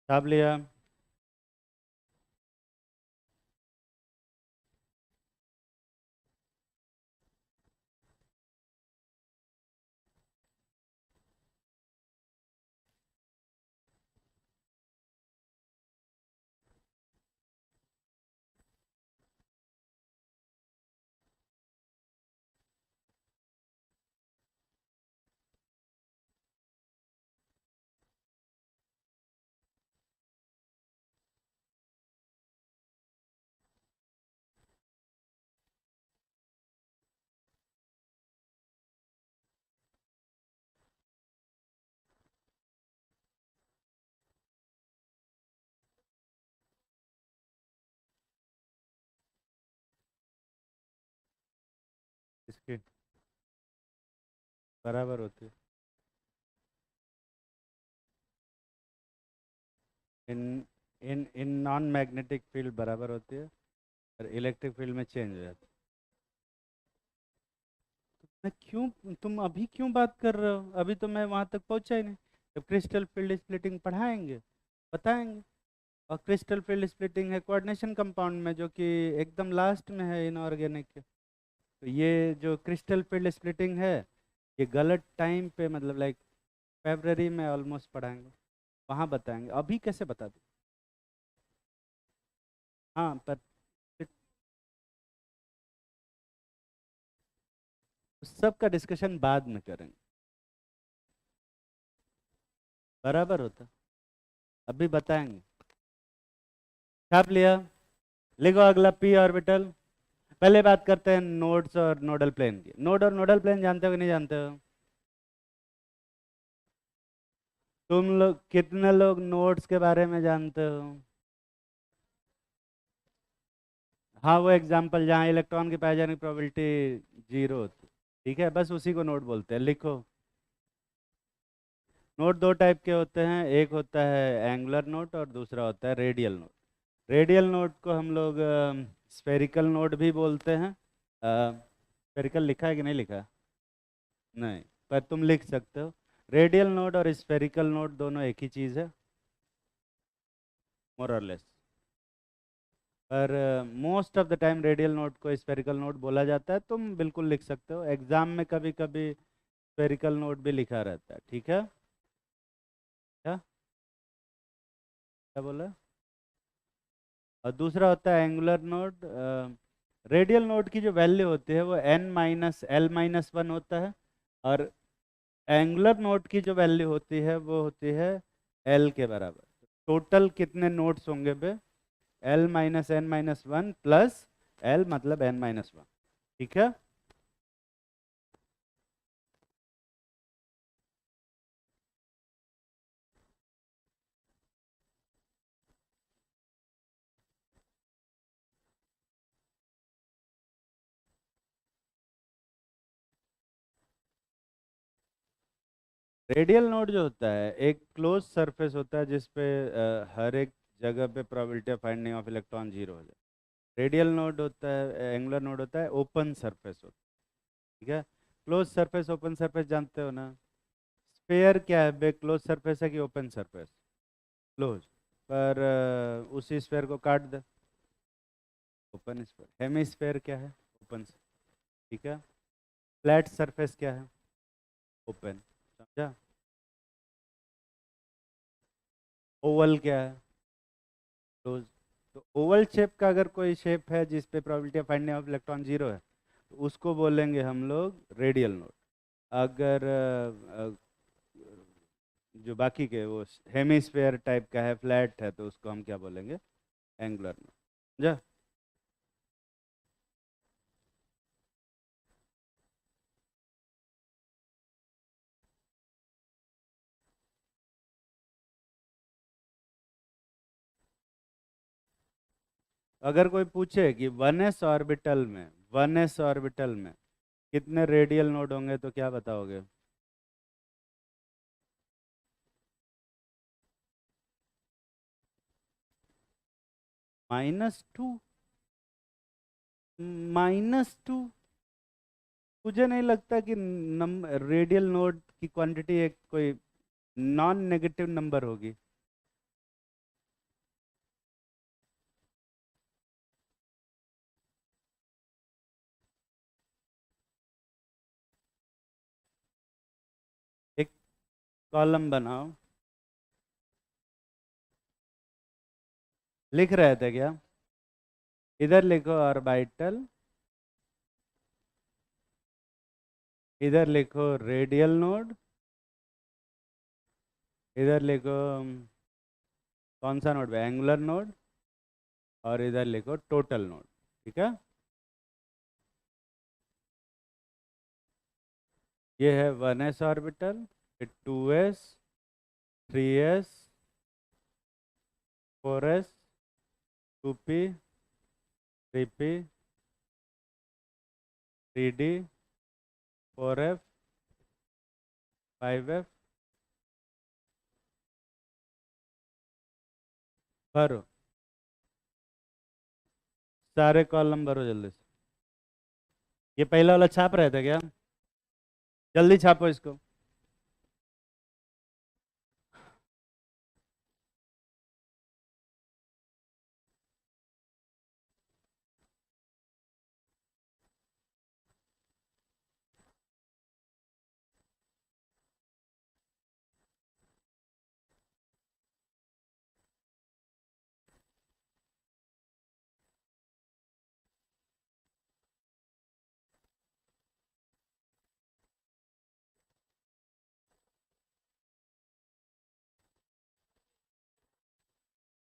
छाप लिया। इसकी बराबर होती है। इन इन इन नॉन मैग्नेटिक फील्ड बराबर होती है, और इलेक्ट्रिक फील्ड में चेंज हो जाती है। मैं क्यों, तुम अभी क्यों बात कर रहे हो? अभी तो मैं वहां तक पहुंचा ही नहीं। जब क्रिस्टल फील्ड स्प्लिटिंग पढ़ाएंगे, बताएंगे। और क्रिस्टल फील्ड स्प्लिटिंग है कोऑर्डिनेशन कंपाउंड में, जो कि एकदम लास्ट में है इनऑर्गेनिक के। तो ये जो क्रिस्टल फील्ड स्प्लिटिंग है, ये गलत टाइम पे, मतलब लाइक फेब्रवरी में ऑलमोस्ट पढ़ाएंगे। वहाँ बताएंगे, अभी कैसे बता दूँ? हाँ पर सबका डिस्कशन बाद में करेंगे, बराबर होता, अभी बताएंगे। छाप लिया, लिखो अगला पी ऑर्बिटल। पहले बात करते हैं नोड्स और नोडल प्लेन की। नोड और नोडल प्लेन जानते हो कि नहीं जानते हो? तुम लोग कितने लोग नोड्स के बारे में जानते हो? हाँ वो एग्जाम्पल जहाँ इलेक्ट्रॉन की पाए जाने की प्रोबेबिलिटी जीरो होती, ठीक है, बस उसी को नोड बोलते हैं, लिखो। नोड दो टाइप के होते हैं, एक होता है एंगुलर नोड और दूसरा होता है रेडियल नोड। रेडियल नोड को हम लोग स्फेरिकल नोड भी बोलते हैं। स्फेरिकल लिखा है कि नहीं लिखा? नहीं, पर तुम लिख सकते हो। रेडियल नोड और स्फेरिकल नोड दोनों एक ही चीज़ है, मोर और लेस। पर most of the time radial node को स्फेरिकल नोड बोला जाता है। तुम बिल्कुल लिख सकते हो, एग्जाम में कभी कभी स्फेरिकल नोड भी लिखा रहता है, ठीक है। क्या क्या बोला? और दूसरा होता है एंगुलर नोड। रेडियल नोड की जो वैल्यू होती है वो n-l-1 होता है, और एंगुलर नोड की जो वैल्यू होती है वो होती है l के बराबर। टोटल कितने नोड्स होंगे बे? l-n-1 प्लस l मतलब n-1, ठीक है। रेडियल नोड जो होता है एक क्लोज सरफेस होता है जिसपे हर एक जगह पे probability of finding of electron zero हो जाए। रेडियल नोड होता है, एंगुलर नोड होता है ओपन सरफेस होता है, ठीक है। क्लोज सरफेस ओपन सरफेस जानते हो ना? स्फेयर क्या है बे, क्लोज सरफेस है कि ओपन सरफेस? क्लोज। पर उसी स्फेयर को काट दे, ओपन स्फेयर। हेमिस्फेयर क्या है? ओपन, ठीक है। फ्लैट सरफेस क्या है? ओपन, समझा। ओवल क्या है? क्लोज। तो ओवल शेप का अगर कोई शेप है जिस पे probability of finding of electron zero है, तो उसको बोलेंगे हम लोग रेडियल नोड। अगर जो बाकी के वो हेमिस्फेयर टाइप का है, फ्लैट है, तो उसको हम क्या बोलेंगे? एंगुलर नोड, जा। अगर कोई पूछे कि 1s ऑर्बिटल में, 1s ऑर्बिटल में कितने रेडियल नोड होंगे तो क्या बताओगे? -2? -2? मुझे नहीं लगता कि रेडियल नोड की क्वांटिटी एक कोई नॉन नेगेटिव नंबर होगी। एक कॉलम बनाओ, लिख रहे थे क्या? इधर लिखो ऑर्बिटल, इधर लिखो रेडियल नोड, इधर लिखो कौन सा नोड? एंगुलर नोड, और इधर लिखो टोटल नोड, ठीक है। ये है 1s orbital, 2s, 3s, 4s, 2p, 3p, 3d, 4f, 5f। भरो, सारे कॉलम भरो जल्दी से। ये पहला वाला छाप रहे थे क्या? जल्दी छापो इसको।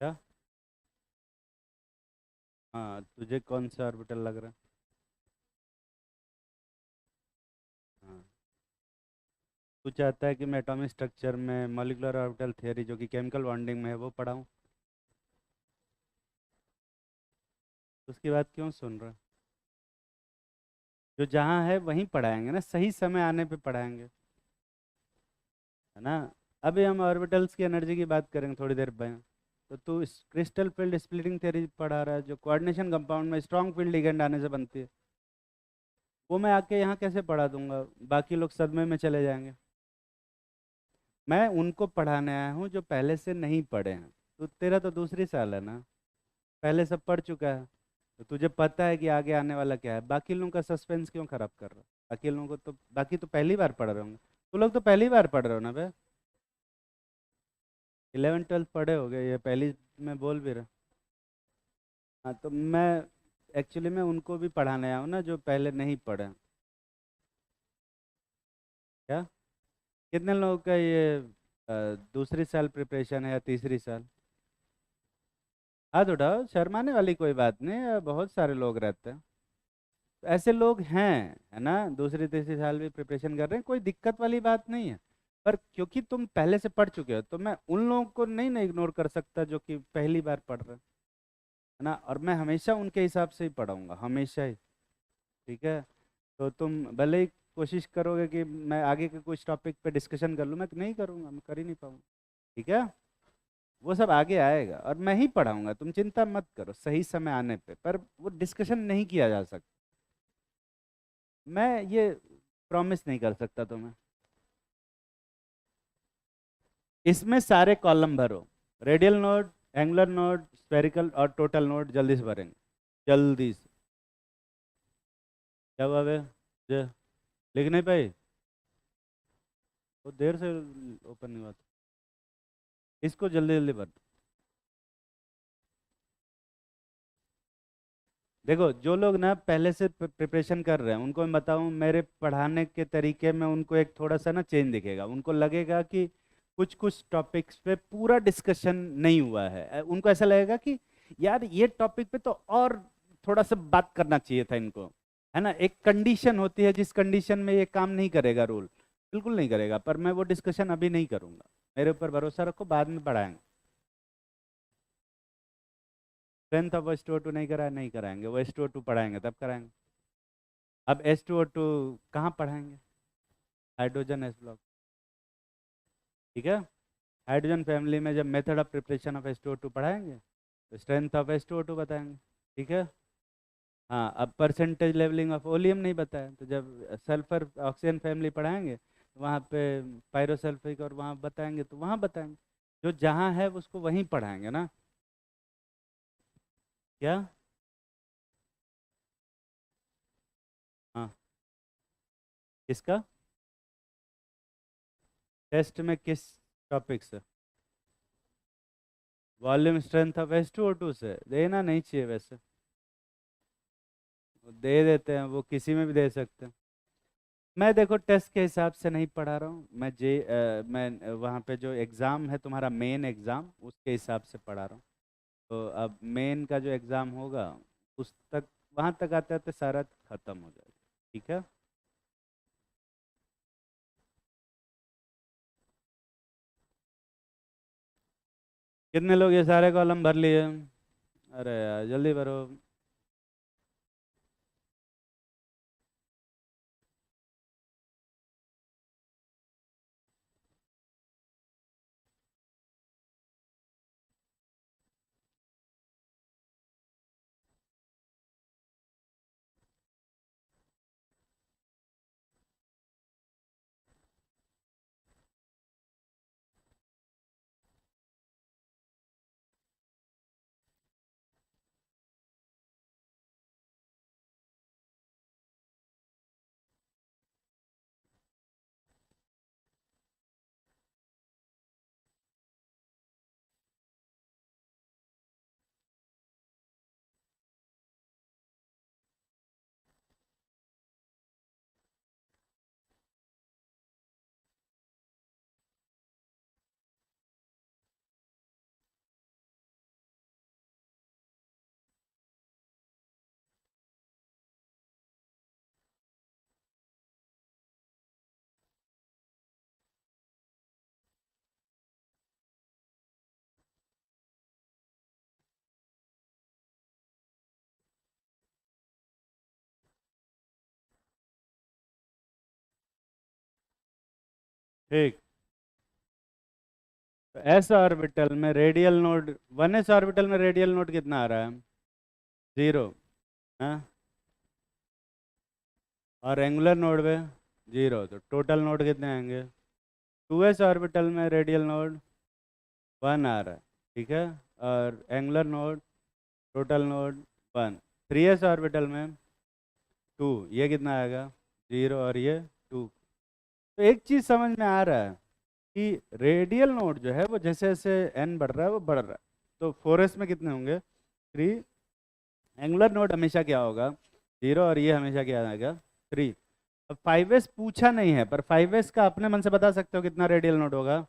क्या? हाँ, तुझे कौन सा ऑर्बिटल लग रहा है? हाँ, तू चाहता है कि मैं एटॉमिक स्ट्रक्चर में मॉलिक्यूलर ऑर्बिटल थियरी जो कि केमिकल बॉन्डिंग में है वो पढ़ाऊँ? उसकी बात क्यों सुन रहा है? जो जहाँ है वहीं पढ़ाएंगे ना, सही समय आने पे पढ़ाएंगे, है ना। अभी हम ऑर्बिटल्स की एनर्जी की बात करेंगे थोड़ी देर बाद। तो तू इस क्रिस्टल फील्ड स्प्लिटिंग थ्योरी पढ़ा रहा है जो कोऑर्डिनेशन कंपाउंड में स्ट्रॉन्ग फील्ड लिगेंड आने से बनती है। वो मैं आके यहाँ कैसे पढ़ा दूंगा? बाकी लोग सदमे में चले जाएंगे। मैं उनको पढ़ाने आया हूँ जो पहले से नहीं पढ़े हैं। तो तेरा तो दूसरी साल है ना, पहले सब पढ़ चुका है, तो तुझे पता है कि आगे आने वाला क्या है। बाकी लोगों का सस्पेंस क्यों खराब कर रहा है? बाकी लोगों को तो, बाकी तो पहली बार पढ़ रहे होंगे। तू लोग तो पहली बार पढ़ रहे हो ना बे। 11 12 पढ़े हो गए, ये पहली में बोल भी रहा। हाँ, तो मैं एक्चुअली मैं उनको भी पढ़ाने आया हूँ ना जो पहले नहीं पढ़े। क्या? कितने लोगों का ये दूसरी साल प्रिपरेशन है या तीसरी साल? हाथ उठाओ, शर्माने वाली कोई बात नहीं है, बहुत सारे लोग रहते हैं। तो ऐसे लोग हैं, है ना, दूसरी तीसरी साल भी प्रिपरेशन कर रहे हैं, कोई दिक्कत वाली बात नहीं है। पर क्योंकि तुम पहले से पढ़ चुके हो तो मैं उन लोगों को नहीं ना इग्नोर कर सकता जो कि पहली बार पढ़ रहे हैं, है ना। और मैं हमेशा उनके हिसाब से ही पढ़ाऊंगा, हमेशा ही। ठीक है। तो तुम भले ही कोशिश करोगे कि मैं आगे के कुछ टॉपिक पे डिस्कशन कर लूँ, मैं नहीं करूँगा, मैं कर ही नहीं पाऊंगा। ठीक है। वो सब आगे आएगा और मैं ही पढ़ाऊंगा, तुम चिंता मत करो, सही समय आने पे। पर वो डिस्कशन नहीं किया जा सकता, मैं ये प्रॉमिस नहीं कर सकता तुम्हें। इसमें सारे कॉलम भरो, radial node, angular node, spherical और टोटल नोड, जल्दी से भरेंगे, जल्दी से। क्या हुआ बे? जे लिख नहीं पाई? वो देर से ओपन नहीं हुआ था। इसको जल्दी जल्दी भर। देखो, जो लोग ना पहले से प्रिपरेशन कर रहे हैं उनको मैं बताऊं, मेरे पढ़ाने के तरीके में उनको एक थोड़ा सा ना चेंज दिखेगा। उनको लगेगा कि कुछ कुछ टॉपिक्स पे पूरा डिस्कशन नहीं हुआ है। उनको ऐसा लगेगा कि यार ये टॉपिक पे तो और थोड़ा सा बात करना चाहिए था इनको, है ना। एक कंडीशन होती है जिस कंडीशन में ये काम नहीं करेगा रूल, बिल्कुल नहीं करेगा। पर मैं वो डिस्कशन अभी नहीं करूंगा, मेरे ऊपर भरोसा रखो, बाद में पढ़ाएंगे। स्ट्रेंथ ऑफ H2O2 नहीं कराया, नहीं कराएंगे, वो H2O2 पढ़ाएंगे तब कराएंगे। अब H2O2 कहाँ पढ़ाएंगे? Hydrogen S block. ठीक है। हाइड्रोजन फैमिली में जब method of preparation of H2O2 पढ़ाएंगे तो स्ट्रेंथ ऑफ H2O2 बताएंगे। ठीक है। हाँ, अब परसेंटेज लेवलिंग ऑफ ओलियम नहीं बताया, तो जब सल्फर ऑक्सीजन फैमिली पढ़ाएंगे तो वहाँ पे पायरोसल्फिक और वहाँ बताएंगे तो वहाँ बताएंगे। जो जहाँ है उसको वहीं पढ़ाएंगे ना। क्या? हाँ। किसका? टेस्ट में किस टॉपिक से? वॉल्यूम स्ट्रेंथ ऑफ H2O2 से देना नहीं चाहिए वैसे। वो दे देते हैं, वो किसी में भी दे सकते हैं। मैं देखो टेस्ट के हिसाब से नहीं पढ़ा रहा हूँ, मैं वहाँ पे जो एग्ज़ाम है तुम्हारा मेन एग्ज़ाम, उसके हिसाब से पढ़ा रहा हूँ। तो अब मेन का जो एग्ज़ाम होगा उस तक, वहाँ तक आते आते सारा खत्म हो जाएगा। ठीक है। कितने लोग ये सारे कॉलम भर लिए? अरे यार जल्दी भरो। ठीक। तो एस ऑर्बिटल में रेडियल नोड, 1s ऑर्बिटल में रेडियल नोड कितना आ रहा है? 0। हाँ, और एंगुलर नोड पे 0, तो टोटल नोड कितने आएंगे? 2s ऑर्बिटल में रेडियल नोड 1 आ रहा है, ठीक है, और angular node, total node 1। 3s orbital में 2, ये कितना आएगा? 0, और ये 2। तो एक चीज़ समझ में आ रहा है कि रेडियल नोड जो है वो जैसे जैसे n बढ़ रहा है वो बढ़ रहा है। तो 4s में कितने होंगे? 3। एंगुलर नोड हमेशा क्या होगा? 0, और ये हमेशा क्या आएगा? 3। अब 5s पूछा नहीं है, पर 5s का अपने मन से बता सकते हो कितना रेडियल नोड होगा?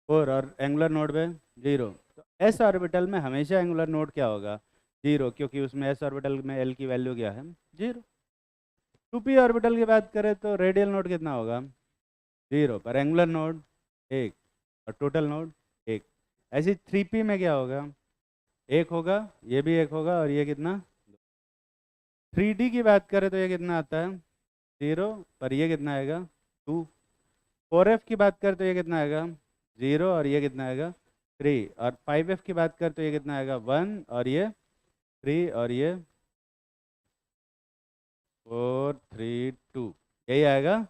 4, और एंगुलर नोड पे 0। तो एस ऑर्बिटल में हमेशा एंगुलर नोड क्या होगा? 0, क्योंकि उसमें एस ऑर्बिटल में एल की वैल्यू क्या है? 0। 2p ऑर्बिटल की बात करें तो रेडियल नोड कितना होगा? 0, पर एंगुलर नोड 1, और टोटल नोड 1। ऐसे 3p में क्या होगा? 1 होगा, ये भी 1 होगा, और ये कितना? 3d की बात करें तो ये कितना आता है? 0, पर ये कितना आएगा? 2। 4f की बात करें तो ये कितना आएगा? 0, और ये कितना आएगा? 3। और 5f की बात करें तो ये कितना आएगा? 1, और ये 3, और ये 4 3 2, यही आएगा।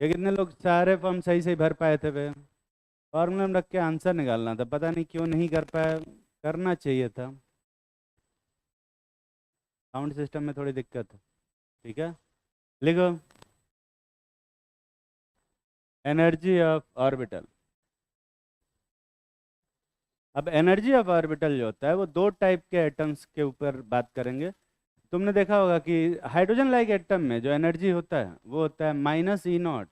ये कितने लोग सारे फॉर्म सही सही भर पाए थे वे? फॉर्मूला में रख के आंसर निकालना था, पता नहीं क्यों नहीं कर पाया, करना चाहिए था। साउंड सिस्टम में थोड़ी दिक्कत है, ठीक है। लिखो, एनर्जी ऑफ ऑर्बिटल। अब एनर्जी ऑफ ऑर्बिटल जो होता है वो दो टाइप के एटम्स के ऊपर बात करेंगे। तुमने देखा होगा कि हाइड्रोजन लाइक एटम में जो एनर्जी होता है वो होता है -E0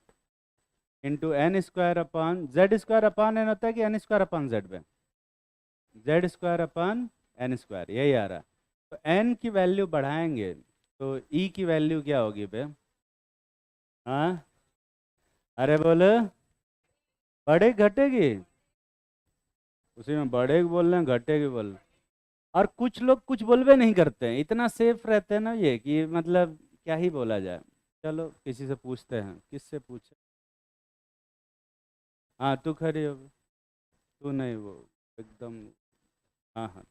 into n square upon z square upon n, होता है कि एन स्क्वायर अपॉन जेड पे? Z square upon n square, यही आ रहा है। तो एन की वैल्यू बढ़ाएंगे तो ई की वैल्यू क्या होगी बे? हाँ, अरे बोले, बढ़े घटेगी? उसी में बढ़ेगी बोल रहे हैं, घटेगी बोल रहे हैं। और कुछ लोग कुछ बोलवे नहीं करते हैं, इतना सेफ रहते हैं ना ये कि मतलब क्या ही बोला जाए। चलो किसी से पूछते हैं, किससे पूछे? हाँ तू खड़ी हो, तू नहीं, वो एकदम। हाँ हाँ,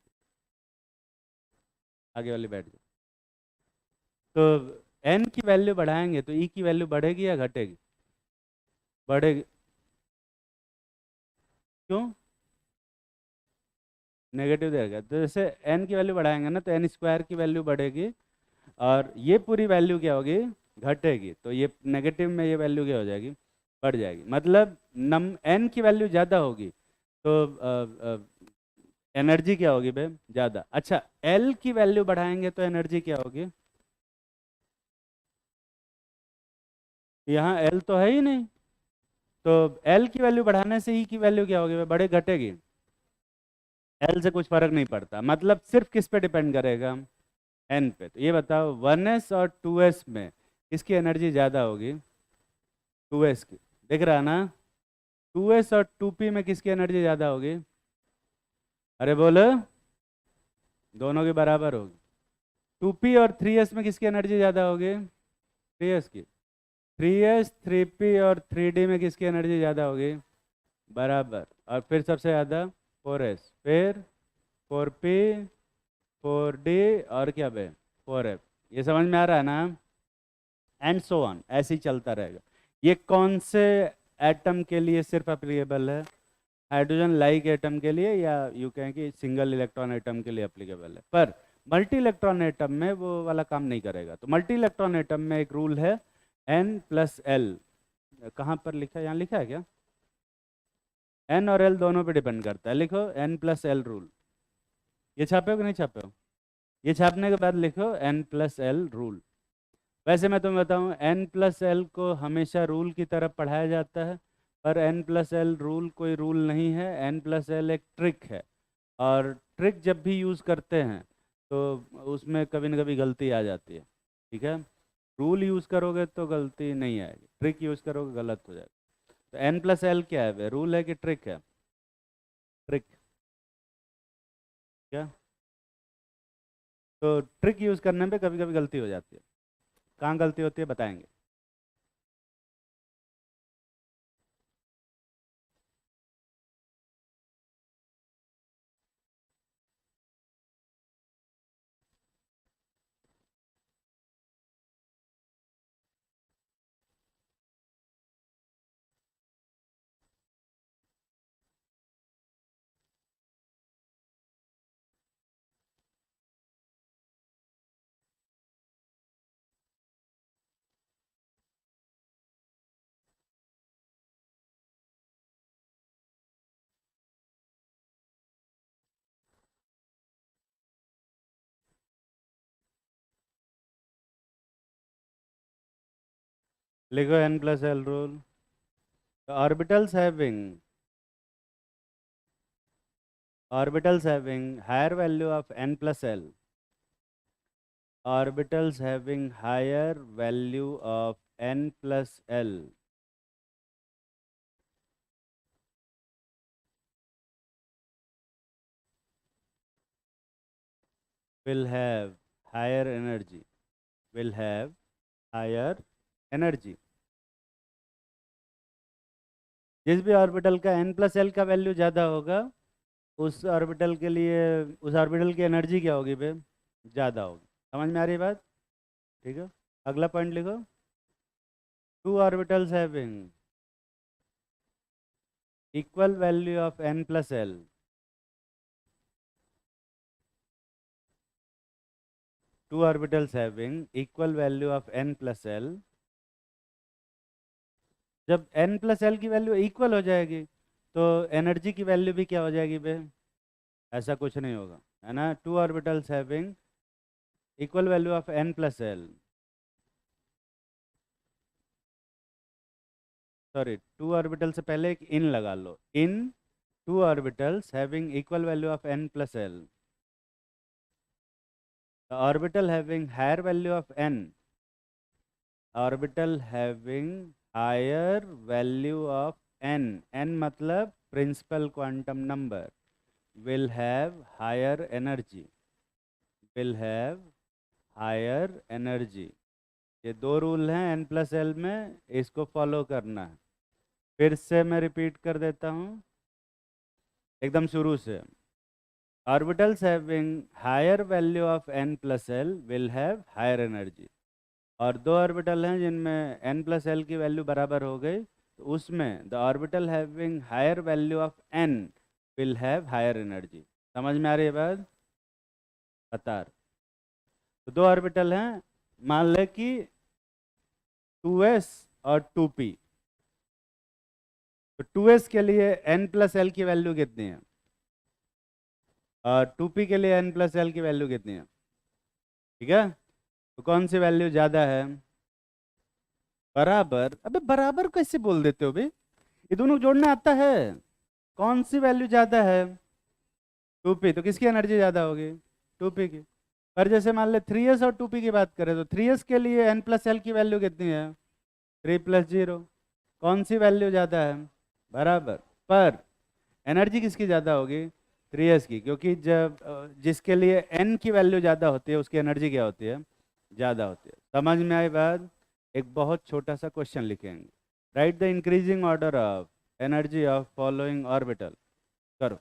आगे वाली बैठ जाओ। तो एन की वैल्यू बढ़ाएंगे तो ई की वैल्यू बढ़ेगी या घटेगी? बढ़ेगी। क्यों? नेगेटिव देगा, तो जैसे एन की वैल्यू बढ़ाएंगे ना तो एन स्क्वायर की वैल्यू बढ़ेगी, और ये पूरी वैल्यू क्या होगी? घटेगी। तो ये नेगेटिव में ये वैल्यू क्या हो जाएगी? बढ़ जाएगी। मतलब नम एन की वैल्यू ज़्यादा होगी तो एनर्जी क्या होगी बे? ज़्यादा। अच्छा, एल की वैल्यू बढ़ाएंगे तो एनर्जी क्या होगी? यहाँ एल तो है ही नहीं, तो एल की वैल्यू बढ़ाने से ई की वैल्यू क्या होगी बे? बढ़े घटेगी? एल से कुछ फर्क नहीं पड़ता, मतलब सिर्फ किस पे डिपेंड करेगा? एन पे। तो ये बताओ 1s और 2s में किसकी एनर्जी ज़्यादा होगी? 2s की। दिख रहा ना? 2s और 2p में किसकी एनर्जी ज़्यादा होगी? अरे बोलो, दोनों के बराबर होगी। 2p और 3s में किसकी एनर्जी ज़्यादा होगी? 3s की। 3s 3p और 3d में किसकी एनर्जी ज़्यादा होगी? बराबर। और फिर सबसे ज़्यादा 4s, फिर 4p, 4d, और क्या बे? 4f। ये समझ में आ रहा है ना? एंड सो ऑन, ऐसे ही चलता रहेगा। ये कौन से एटम के लिए सिर्फ एप्लीकेबल है? हाइड्रोजन लाइक एटम के लिए, या यू कहें कि सिंगल इलेक्ट्रॉन एटम के लिए एप्लीकेबल है। पर मल्टी इलेक्ट्रॉन एटम में वो वाला काम नहीं करेगा। तो मल्टी इलेक्ट्रॉन एटम में एक रूल है, N+L। कहाँ पर लिखा है? यहाँ लिखा है क्या? N और L दोनों पे डिपेंड करता है। लिखो N+L रूल। ये छापे हो कि नहीं छापे हो? ये छापने के बाद लिखो N+L रूल। वैसे मैं तुम्हें बताऊं, N+L को हमेशा रूल की तरफ पढ़ाया जाता है, पर N+L रूल कोई रूल नहीं है। N+L एक ट्रिक है, और ट्रिक जब भी यूज़ करते हैं तो उसमें कभी ना कभी गलती आ जाती है, ठीक है। रूल यूज़ करोगे तो गलती नहीं आएगी, ट्रिक यूज़ करोगे गलत हो जाएगा। तो N+L क्या है वे? रूल है कि ट्रिक है? ट्रिक। क्या? तो ट्रिक यूज़ करने पे कभी कभी गलती हो जाती है। कहाँ गलती होती है बताएंगे। लिखो n plus l rule. The orbitals having higher value of n plus l, orbitals having higher value of n plus l will have higher energy, will have higher energy. जिस भी ऑर्बिटल का n प्लस एल का value ज़्यादा होगा, उस orbital के लिए उस ऑर्बिटल की एनर्जी क्या होगी बे? ज़्यादा होगी। समझ में आ रही है बात? ठीक है, अगला पॉइंट लिखो। To orbitals having equal value of n plus L, two orbitals having equal value of n plus l, जब n प्लस एल की वैल्यू इक्वल हो जाएगी तो एनर्जी की वैल्यू भी क्या हो जाएगी बे? ऐसा कुछ नहीं होगा, है ना। Two orbitals having equal value of n plus L, sorry, two orbital से पहले एक इन लगा लो, in two orbitals having equal value of n plus L, the orbital having higher value of n, orbital having higher value of n मतलब principal quantum number, will have higher energy, will have higher energy. ये दो rule हैं n plus L में, इसको follow करना है। फिर से मैं रिपीट कर देता हूँ एकदम शुरू से। Orbitals having higher value of n plus l will have higher energy, और दो ऑर्बिटल हैं जिनमें n प्लस एल की वैल्यू बराबर हो गई, तो उसमें the orbital having higher value of n will have higher energy. समझ में आ रही है बात? बता रहे। तो दो ऑर्बिटल हैं, मान ले कि 2s और 2p, तो 2s के लिए n प्लस एल की वैल्यू कितनी है और 2p के लिए n प्लस एल की वैल्यू कितनी है? ठीक है, तो कौन सी वैल्यू ज़्यादा है? बराबर। अबे बराबर कैसे बोल देते हो बे? ये दोनों जोड़ना आता है। कौन सी वैल्यू ज़्यादा है? 2p, तो किसकी एनर्जी ज़्यादा होगी? 2p की। पर जैसे मान ले 3s और 2p की बात करें तो 3s के लिए n प्लस एल की वैल्यू कितनी है? 3 प्लस 0। कौन सी वैल्यू ज़्यादा है? बराबर। पर एनर्जी किसकी ज़्यादा होगी? 3s की, क्योंकि जब जिसके लिए n की वैल्यू ज़्यादा होती है उसकी एनर्जी क्या होती है? ज़्यादा होती है। समझ में आई बात? एक बहुत छोटा सा क्वेश्चन लिखेंगे, right the increasing order of energy of following orbital. करो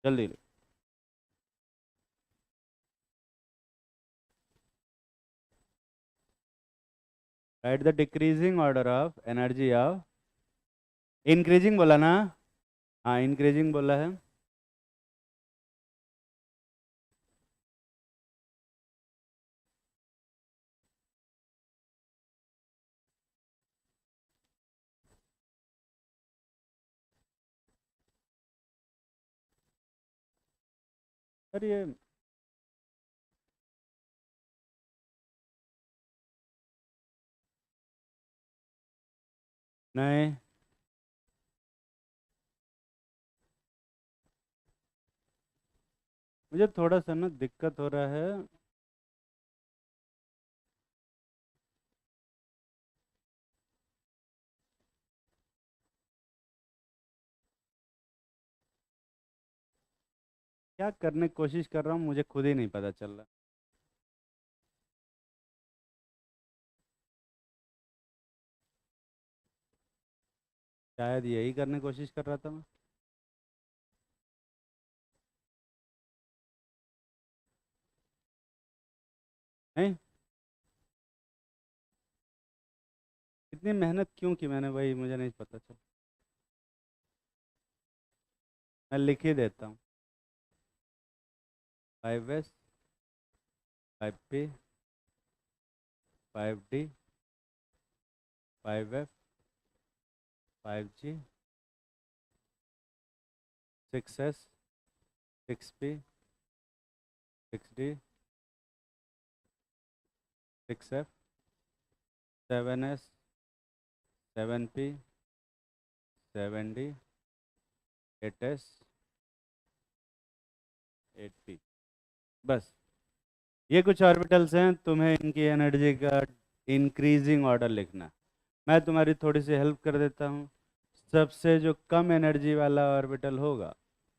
जल्दी। Right the decreasing order of energy of, increasing बोला ना? हाँ, इंक्रीजिंग बोला है। सर ये नहीं, मुझे थोड़ा सा ना दिक्कत हो रहा है। क्या करने की कोशिश कर रहा हूँ मुझे खुद ही नहीं पता चल रहा। शायद यही करने की कोशिश कर रहा था मैं। नहीं, इतनी मेहनत क्यों की मैंने, वही मुझे नहीं पता चल। मैं लिख ही देता हूँ। 5s, 5p, 5d, 5f, 5g, 6s, 6p, 6d, 6f, 7s, 7p 7d 8s 8p। बस ये कुछ ऑर्बिटल्स हैं, तुम्हें इनकी एनर्जी का इंक्रीजिंग ऑर्डर लिखना है। मैं तुम्हारी थोड़ी सी हेल्प कर देता हूँ। सबसे जो कम एनर्जी वाला ऑर्बिटल होगा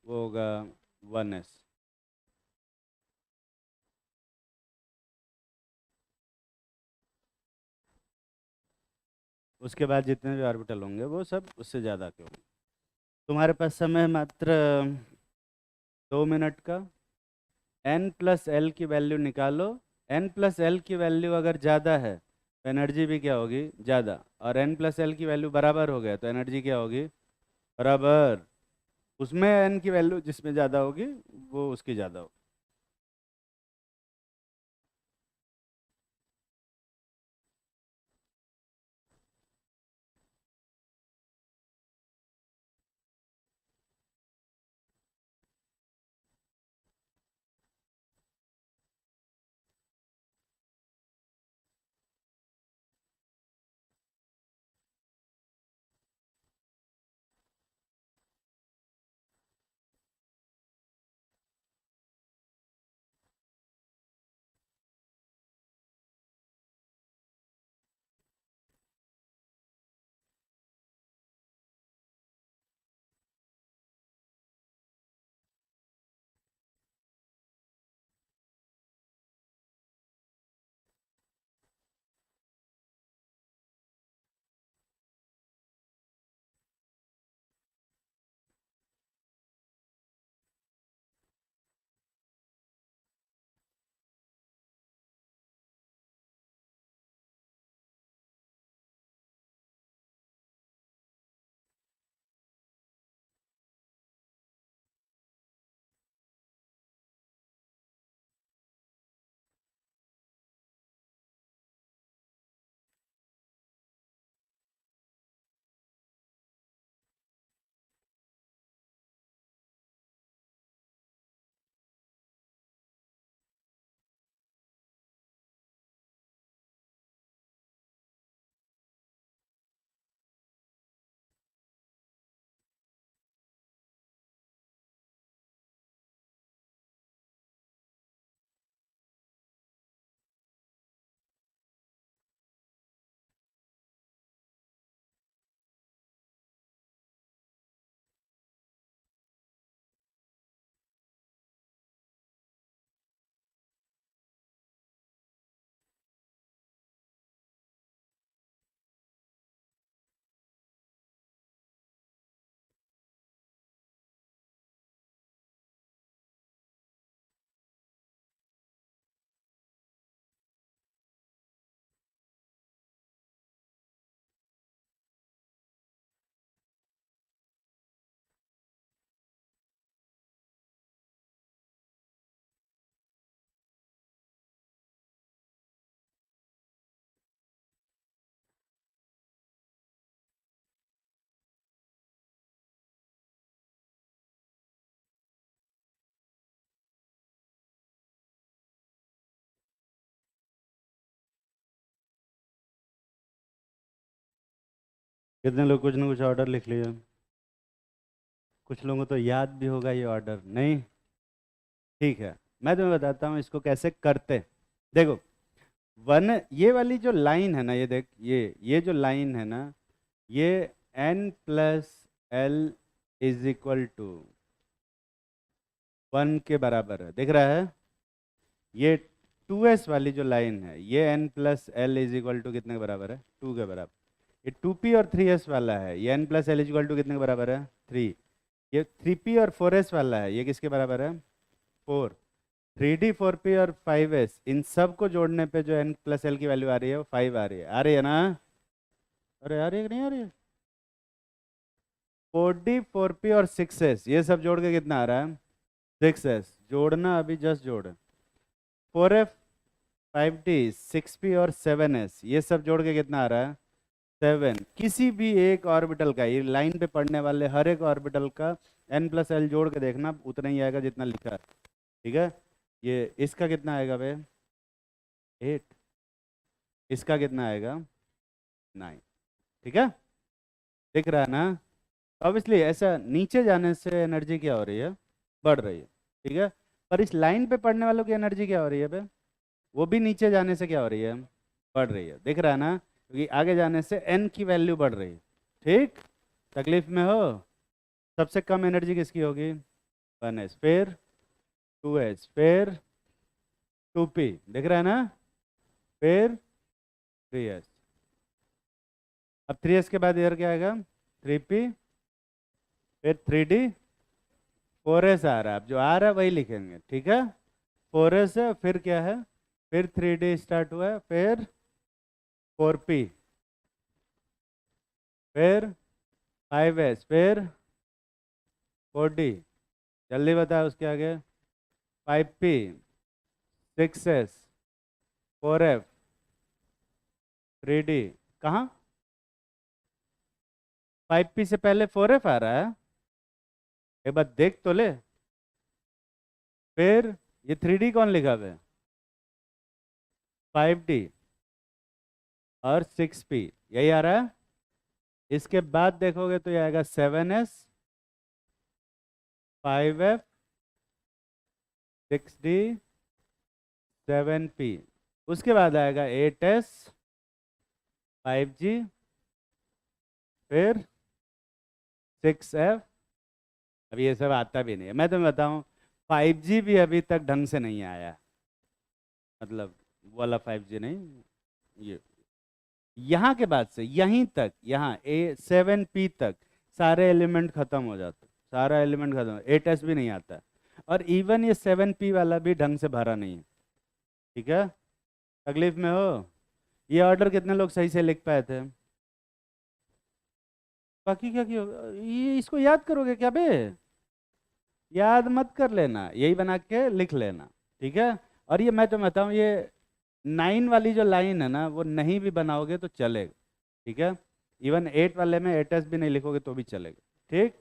वो होगा 1s। उसके बाद जितने भी ऑर्बिटल होंगे वो सब उससे ज़्यादा के होंगे। तुम्हारे पास समय मात्र 2 मिनट का। n प्लस एल की वैल्यू निकालो। n प्लस एल की वैल्यू अगर ज़्यादा है तो एनर्जी भी क्या होगी, ज़्यादा। और n प्लस एल की वैल्यू बराबर हो गया तो एनर्जी क्या होगी, बराबर। उसमें n की वैल्यू जिसमें ज़्यादा होगी वो उसकी ज़्यादा होगी। कितने लोग कुछ ना कुछ ऑर्डर लिख लिया? कुछ लोगों को तो याद भी होगा ये ऑर्डर नहीं। ठीक है, मैं तुम्हें बताता हूँ इसको कैसे करते। देखो, वन ये वाली जो लाइन है ना, ये देख, ये जो लाइन है ना, ये n plus l is equal to 1 के बराबर है, दिख रहा है? ये 2s वाली जो लाइन है, ये n plus l is equal to कितने के बराबर है, 2 के बराबर। ये 2p और 3s वाला है, ये n plus l is equal to कितने के बराबर है, 3। ये 3p और 4s वाला है, ये किसके बराबर है, 4। 3d 4p और 5s, इन सब को जोड़ने पे जो n प्लस एल की वैल्यू आ रही है वो 5 आ रही है ना? अरे आ रही है कि नहीं आ रही है? 4d 4p और 6s, ये सब जोड़ के कितना आ रहा है, 6s। जोड़ना अभी जस्ट जोड़। 4f 5d 6p और 7s, ये सब जोड़ के कितना आ रहा है, 7। किसी भी एक ऑर्बिटल का, ये लाइन पे पढ़ने वाले हर एक ऑर्बिटल का n प्लस एल जोड़ के देखना, उतना ही आएगा जितना लिखा है। ठीक है, ये इसका कितना आएगा भाई, 8। इसका कितना आएगा, 9। ठीक है। दिख रहा है ना? ऑब्वियसली ऐसा नीचे जाने से एनर्जी क्या हो रही है, बढ़ रही है, ठीक है। पर इस लाइन पे पड़ने वालों की एनर्जी क्या हो रही है बे? वो भी नीचे जाने से क्या हो रही है, बढ़ रही है, दिख रहा है ना? क्योंकि आगे जाने से एन की वैल्यू बढ़ रही है, ठीक। तकलीफ में हो? सबसे कम एनर्जी किसकी होगी? 1s, फिर 2s, फिर 2p, दिख रहा है ना? फिर 3s। अब 3s के बाद इधर क्या आएगा? 3p, फिर 3d, 4s आ रहा है। अब जो आ रहा है वही लिखेंगे, ठीक है। 4s है, फिर क्या है? फिर 3d स्टार्ट हुआ है, फिर 4p, फिर 5s, फिर 4d। जल्दी बताओ उसके आगे। 5p, 6s, 4f, 3d। कहाँ? 5p से पहले 4f आ रहा है, एक बार देख तो ले। फिर ये 3d कौन लिखा हुआ है? 5d और 6p, यही आ रहा है। इसके बाद देखोगे तो ये आएगा 7s, 5f, 6d, 7p। उसके बाद आएगा 8s, 5g, फिर 6f। अब ये सब आता भी नहीं है, मैं तुम्हें बताऊं। 5G भी अभी तक ढंग से नहीं आया, मतलब वो वाला 5G नहीं। ये यहाँ के बाद से यहीं तक, यहाँ A7P तक सारे एलिमेंट खत्म हो जाते, सारा एलिमेंट खत्म, 8s भी नहीं आता। और इवन ये 7P वाला भी ढंग से भरा नहीं है, ठीक है। तकलीफ में हो? ये ऑर्डर कितने लोग सही से लिख पाए थे? बाकी क्या किया? ये इसको याद करोगे क्या बे? याद मत कर लेना, यही बना के लिख लेना, ठीक है। और ये मैं तो बताऊँ, ये 9 वाली जो लाइन है ना, वो नहीं भी बनाओगे तो चलेगा, ठीक है। इवन 8 वाले में 8s भी नहीं लिखोगे तो भी चलेगा, ठीक।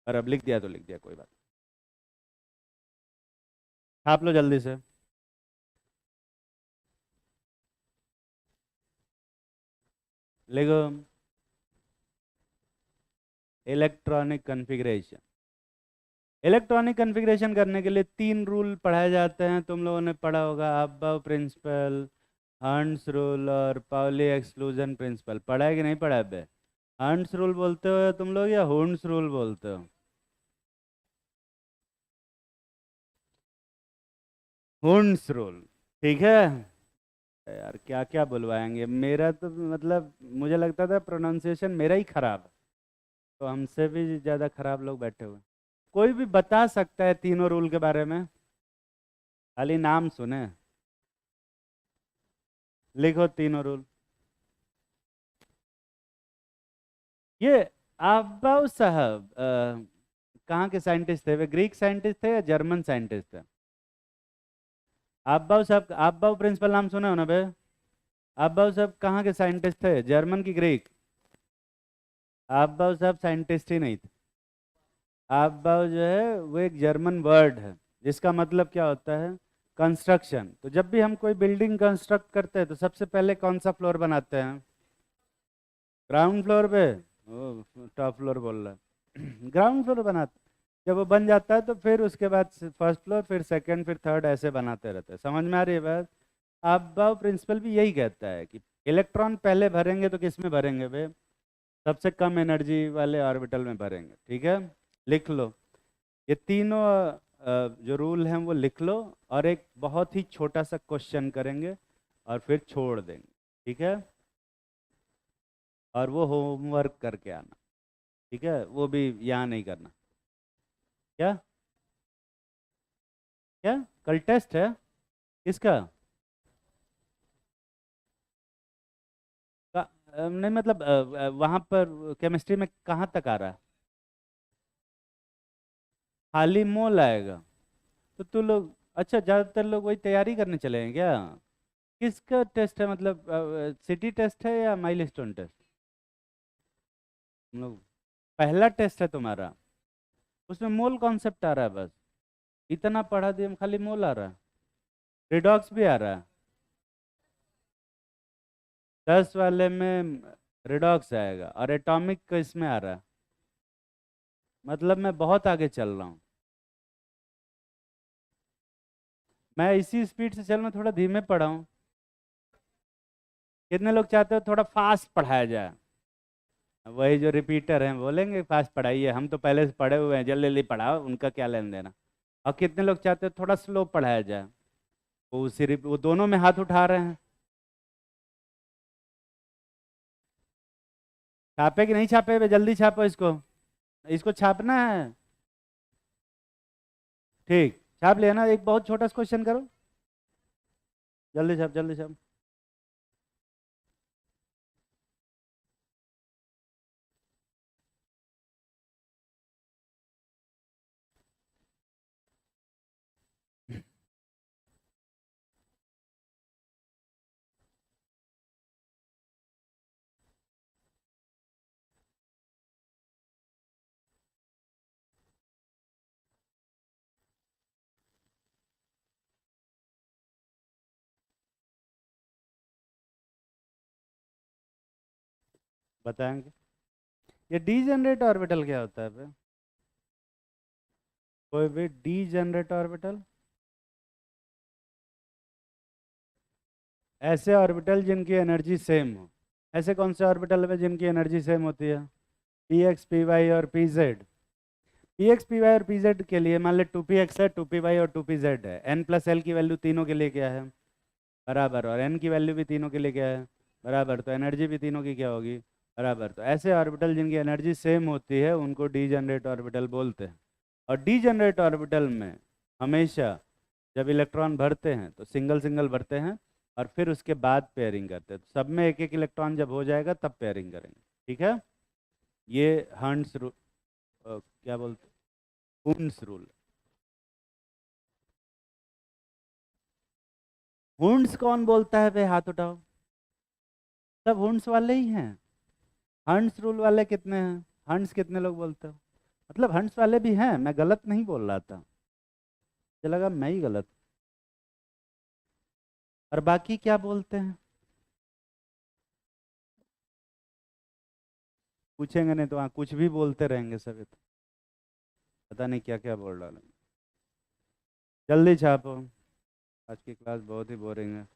और अब लिख दिया तो लिख दिया, कोई बात नहीं। छाप लो जल्दी से। लिखो, इलेक्ट्रॉनिक कन्फिग्रेशन। इलेक्ट्रॉनिक कन्फिग्रेशन करने के लिए 3 रूल पढ़ाए जाते हैं, तुम लोगों ने पढ़ा होगा। अबाव प्रिंसिपल, हर्ट्ज रूल और पाउली एक्सक्लूजन प्रिंसिपल। पढ़ा है कि नहीं पढ़ा है बे? हर्ट्ज रूल बोलते हो तुम लोग या हूर्न्स रूल बोलते हो? हूर्न्स रूल, ठीक है। यार क्या क्या बुलवाएंगे, मेरा तो मतलब मुझे लगता था प्रोनाउंसिएशन मेरा ही खराब है, तो हमसे भी ज़्यादा खराब लोग बैठे हुए हैं। कोई भी बता सकता है तीनों रूल के बारे में? खाली नाम सुने। लिखो तीनों रूल। ये अब्बाउ साहब कहाँ के साइंटिस्ट थे? वे ग्रीक साइंटिस्ट थे या जर्मन साइंटिस्ट थे? अब्बाउ साहब, अब्बाउ प्रिंसिपल नाम सुना हो ना बे? अब्बाउ साहब कहाँ के साइंटिस्ट थे, जर्मन की ग्रीक? अब्बाउ साहब साइंटिस्ट ही नहीं थे। अब्बाउ जो है वो एक जर्मन वर्ड है, जिसका मतलब क्या होता है? कंस्ट्रक्शन। तो जब भी हम कोई बिल्डिंग कंस्ट्रक्ट करते हैं तो सबसे पहले कौन सा फ्लोर बनाते हैं? ग्राउंड फ्लोर पे? ओ टॉप फ्लोर बोल रहा है। ग्राउंड फ्लोर बनाते, जब वो बन जाता है तो फिर उसके बाद फर्स्ट फ्लोर, फिर सेकंड, फिर थर्ड, ऐसे बनाते रहते हैं। समझ में आ रही है बात? अब्बाउ प्रिंसिपल भी यही कहता है कि इलेक्ट्रॉन पहले भरेंगे तो किस में भरेंगे वे? सबसे कम एनर्जी वाले ऑर्बिटल में भरेंगे, ठीक है। लिख लो ये तीनों जो रूल हैं वो लिख लो, और एक बहुत ही छोटा सा क्वेश्चन करेंगे और फिर छोड़ देंगे, ठीक है। और वो होमवर्क करके आना, ठीक है, वो भी यहाँ नहीं करना। क्या? क्या? कल टेस्ट है? किसका? नहीं मतलब वहाँ पर केमिस्ट्री में कहाँ तक आ रहा है? खाली मोल आएगा? तो तू लोग, अच्छा ज़्यादातर लोग वही तैयारी करने चले हैं क्या? किसका टेस्ट है, मतलब सिटी टेस्ट है या माइलस्टोन टेस्ट? हम लोग पहला टेस्ट है तुम्हारा, उसमें मोल कॉन्सेप्ट आ रहा है बस। इतना पढ़ा दिए, खाली मोल आ रहा है। रिडॉक्स भी आ रहा है? 10 वाले में रिडॉक्स आएगा, और एटॉमिक का इसमें आ रहा है, मतलब मैं बहुत आगे चल रहा हूँ। मैं इसी स्पीड से चल रहा हूँ, थोड़ा धीमे पढ़ा हूँ। कितने लोग चाहते हो थोड़ा फास्ट पढ़ाया जाए? वही जो रिपीटर हैं बोलेंगे फास्ट पढ़ाइए, हम तो पहले से पढ़े हुए हैं, जल्दी जल्दी पढ़ाओ, उनका क्या लेन देना। और कितने लोग चाहते हो थोड़ा स्लो पढ़ाया जाए? वो दोनों में हाथ उठा रहे हैं। छापे कि नहीं छापे बे? जल्दी छापो इसको, इसको छापना है। ठीक, छाप लिया ना? एक बहुत छोटा सा क्वेश्चन करो, जल्दी छाप, जल्दी छाप। बताएंगे ये डीजेनरेट ऑर्बिटल क्या होता है बे? कोई भी डीजेनरेट ऑर्बिटल, ऐसे ऑर्बिटल जिनकी एनर्जी सेम हो। ऐसे कौन से ऑर्बिटल है जिनकी एनर्जी सेम होती है? पी एक्स, पी वाई और p z. P x, p y और पी जेड के लिए मान ले 2p x है, 2p y और 2p z है। n प्लस एल की वैल्यू तीनों के लिए क्या है? बराबर। और n की वैल्यू भी तीनों के लिए क्या है? बराबर। तो एनर्जी भी तीनों की क्या होगी? बराबर। तो ऐसे ऑर्बिटल जिनकी एनर्जी सेम होती है उनको डीजेनरेट ऑर्बिटल बोलते हैं। और डीजेनरेट ऑर्बिटल में हमेशा जब इलेक्ट्रॉन भरते हैं तो सिंगल सिंगल भरते हैं, और फिर उसके बाद पेयरिंग करते हैं। तो सब में एक एक इलेक्ट्रॉन जब हो जाएगा तब पेयरिंग करेंगे। ठीक है? ये हंस रू क्या बोलते, हुन्स रूल। हुन्स कौन बोलता है भाई? हाथ उठाओ। सब हुन्स वाले ही हैं। हंस रूल वाले कितने हैं? हंस कितने लोग बोलते हो? मतलब हंस वाले भी हैं, मैं गलत नहीं बोल रहा था, मुझे लगा मैं ही गलत। और बाकी क्या बोलते हैं? पूछेंगे नहीं तो हाँ कुछ भी बोलते रहेंगे सब, ये तो पता नहीं क्या क्या बोल रहा है। जल्दी छापो, आज की क्लास बहुत ही बोरिंग है।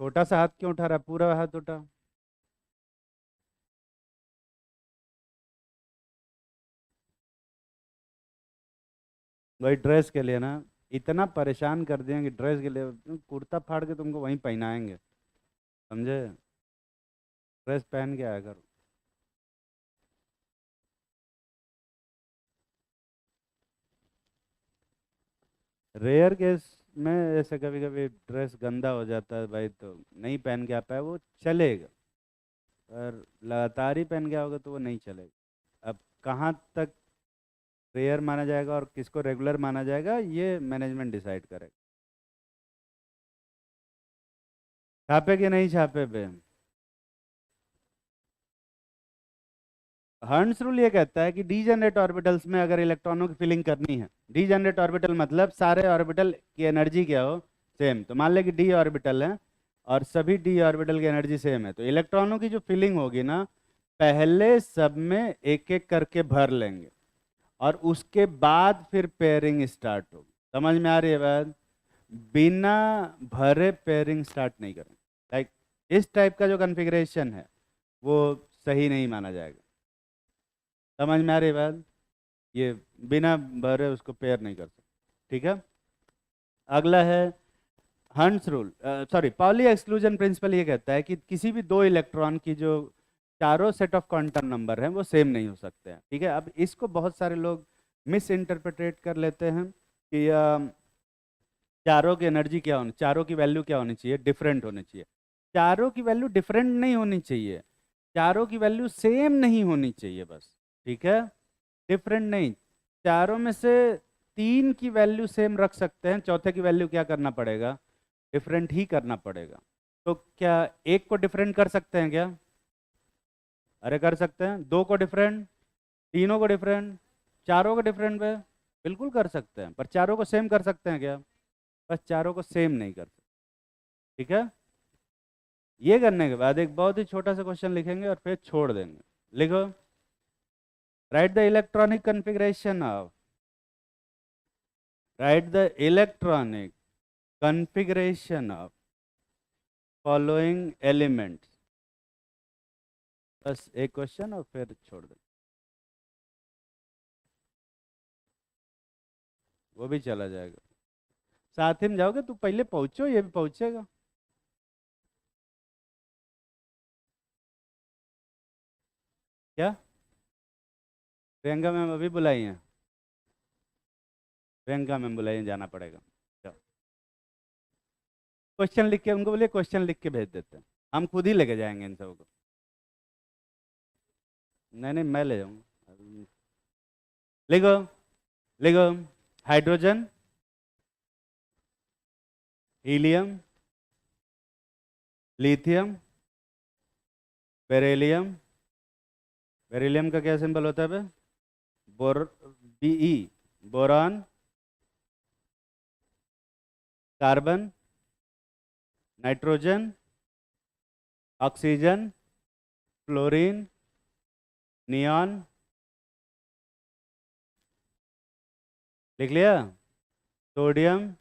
छोटा सा हाथ क्यों उठा रहा है? पूरा हाथ उठा। वही ड्रेस के लिए ना, इतना परेशान कर दिया कि ड्रेस के लिए कुर्ता फाड़ के तुमको वहीं पहनाएंगे, समझे? ड्रेस पहन के आया करो। रेयर केस में ऐसे कभी कभी ड्रेस गंदा हो जाता है भाई, तो नहीं पहन के आ पाए वो चलेगा, पर लगातार ही पहन के आओगे तो वो नहीं चलेगा। अब कहाँ तक रेयर माना जाएगा और किसको रेगुलर माना जाएगा, ये मैनेजमेंट डिसाइड करेगा। छापे कि नहीं छापे पे? हर्ट्ज रूल ये कहता है कि डीजेनरेट ऑर्बिटल्स में अगर इलेक्ट्रॉनों की फिलिंग करनी है, डीजेनरेट ऑर्बिटल मतलब सारे ऑर्बिटल की एनर्जी क्या हो? सेम। तो मान ले कि डी ऑर्बिटल है और सभी डी ऑर्बिटल की एनर्जी सेम है, तो इलेक्ट्रॉनों की जो फिलिंग होगी ना, पहले सब में एक एक करके भर लेंगे और उसके बाद फिर पेयरिंग स्टार्ट होगी। समझ में आ रही है बात? बिना भरे पेयरिंग स्टार्ट नहीं करेंगे। लाइक इस टाइप का जो कॉन्फ़िगरेशन है वो सही नहीं माना जाएगा। समझ में आ रही है बात? ये बिना भरे उसको पेयर नहीं कर सकते। ठीक है? अगला है Hund's rule, sorry Pauli exclusion principle. ये कहता है कि किसी भी दो इलेक्ट्रॉन की जो चारों सेट ऑफ क्वांटम नंबर हैं वो सेम नहीं हो सकते हैं। ठीक है? अब इसको बहुत सारे लोग मिस इंटरप्रेट कर लेते हैं कि चारों की एनर्जी क्या होनी, चारों की वैल्यू क्या होनी चाहिए? डिफरेंट होनी चाहिए। चारों की वैल्यू डिफरेंट नहीं होनी चाहिए, चारों की वैल्यू सेम नहीं होनी चाहिए बस। ठीक है? डिफरेंट नहीं। चारों में से तीन की वैल्यू सेम रख सकते हैं, चौथे की वैल्यू क्या करना पड़ेगा? डिफरेंट ही करना पड़ेगा। तो क्या एक को डिफरेंट कर सकते हैं क्या? अरे कर सकते हैं। दो को डिफरेंट, तीनों को डिफरेंट, चारों को डिफरेंट पे। बिल्कुल कर सकते हैं, पर चारों को सेम कर सकते हैं क्या? बस चारों को सेम नहीं कर सकते। ठीक है, ये करने के बाद एक बहुत ही छोटा सा क्वेश्चन लिखेंगे और फिर छोड़ देंगे। लिखो, right the electronic configuration of, right the electronic configuration of following elements. बस एक क्वेश्चन और फिर छोड़ दें, वो भी चला जाएगा। साथ ही में जाओगे तो पहले पहुंचो, ये भी पहुंचेगा। क्या प्रियंका मैम अभी बुलाई हैं? प्रियंका मैम बुलाई हैं, जाना पड़ेगा। क्वेश्चन लिख के उनको बोलिए, क्वेश्चन लिख के भेज देते हैं, हम खुद ही लेके जाएंगे इन सबको। नहीं नहीं, मैं ले जाऊंगा। लिखो, लिखो, hydrogen, helium, lithium, beryllium. Beryllium का क्या सिंबल होता है बे? बोर, Be, boron, carbon, nitrogen, oxygen, fluorine, neon. लिख लिया? Sodium,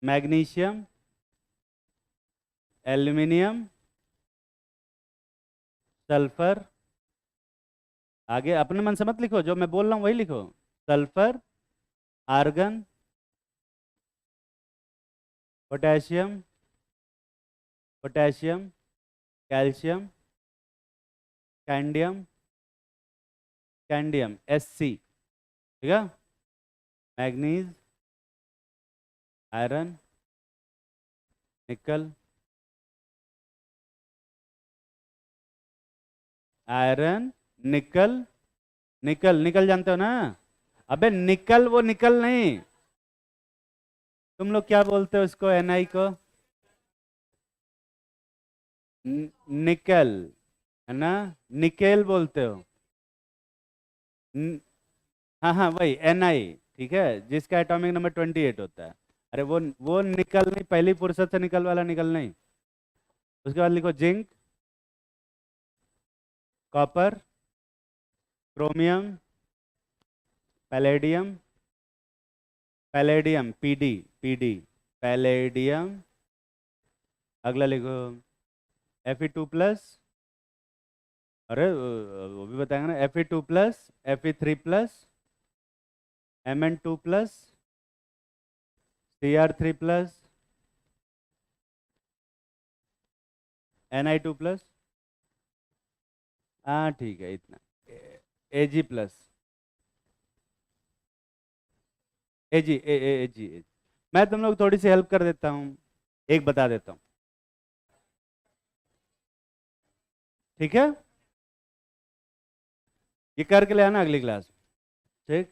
magnesium, aluminium, sulphur. आगे अपने मन से मत लिखो, जो मैं बोल रहा हूँ वही लिखो। Sulphur, argon, potassium, potassium, calcium, scandium, scandium Sc। ठीक है, मैग्नीज, आयरन, निकल, आयरन, निकल, निकल, निकल जानते हो ना? अबे निकल, वो निकल नहीं, तुम लोग क्या बोलते हो इसको, Ni को? निकल, है ना? निकेल बोलते हो। न- हाँ हाँ वही Ni। ठीक है, जिसका एटॉमिक नंबर 28 होता है। अरे वो निकल नहीं, पहली फुर्सत से निकल वाला निकल नहीं। उसके बाद लिखो zinc, copper, chromium, palladium, palladium Pd, palladium. अगला लिखो Fe2+। अरे वो भी बताएंगे ना, Fe2+, Fe3+, Mn2+, Cr3+, Ni2+। हाँ ठीक है, इतना। Ag+, Ag। मैं तुम लोग थोड़ी सी हेल्प कर देता हूँ, एक बता देता हूँ। ठीक है, ये करके ले आना अगली क्लास। ठीक।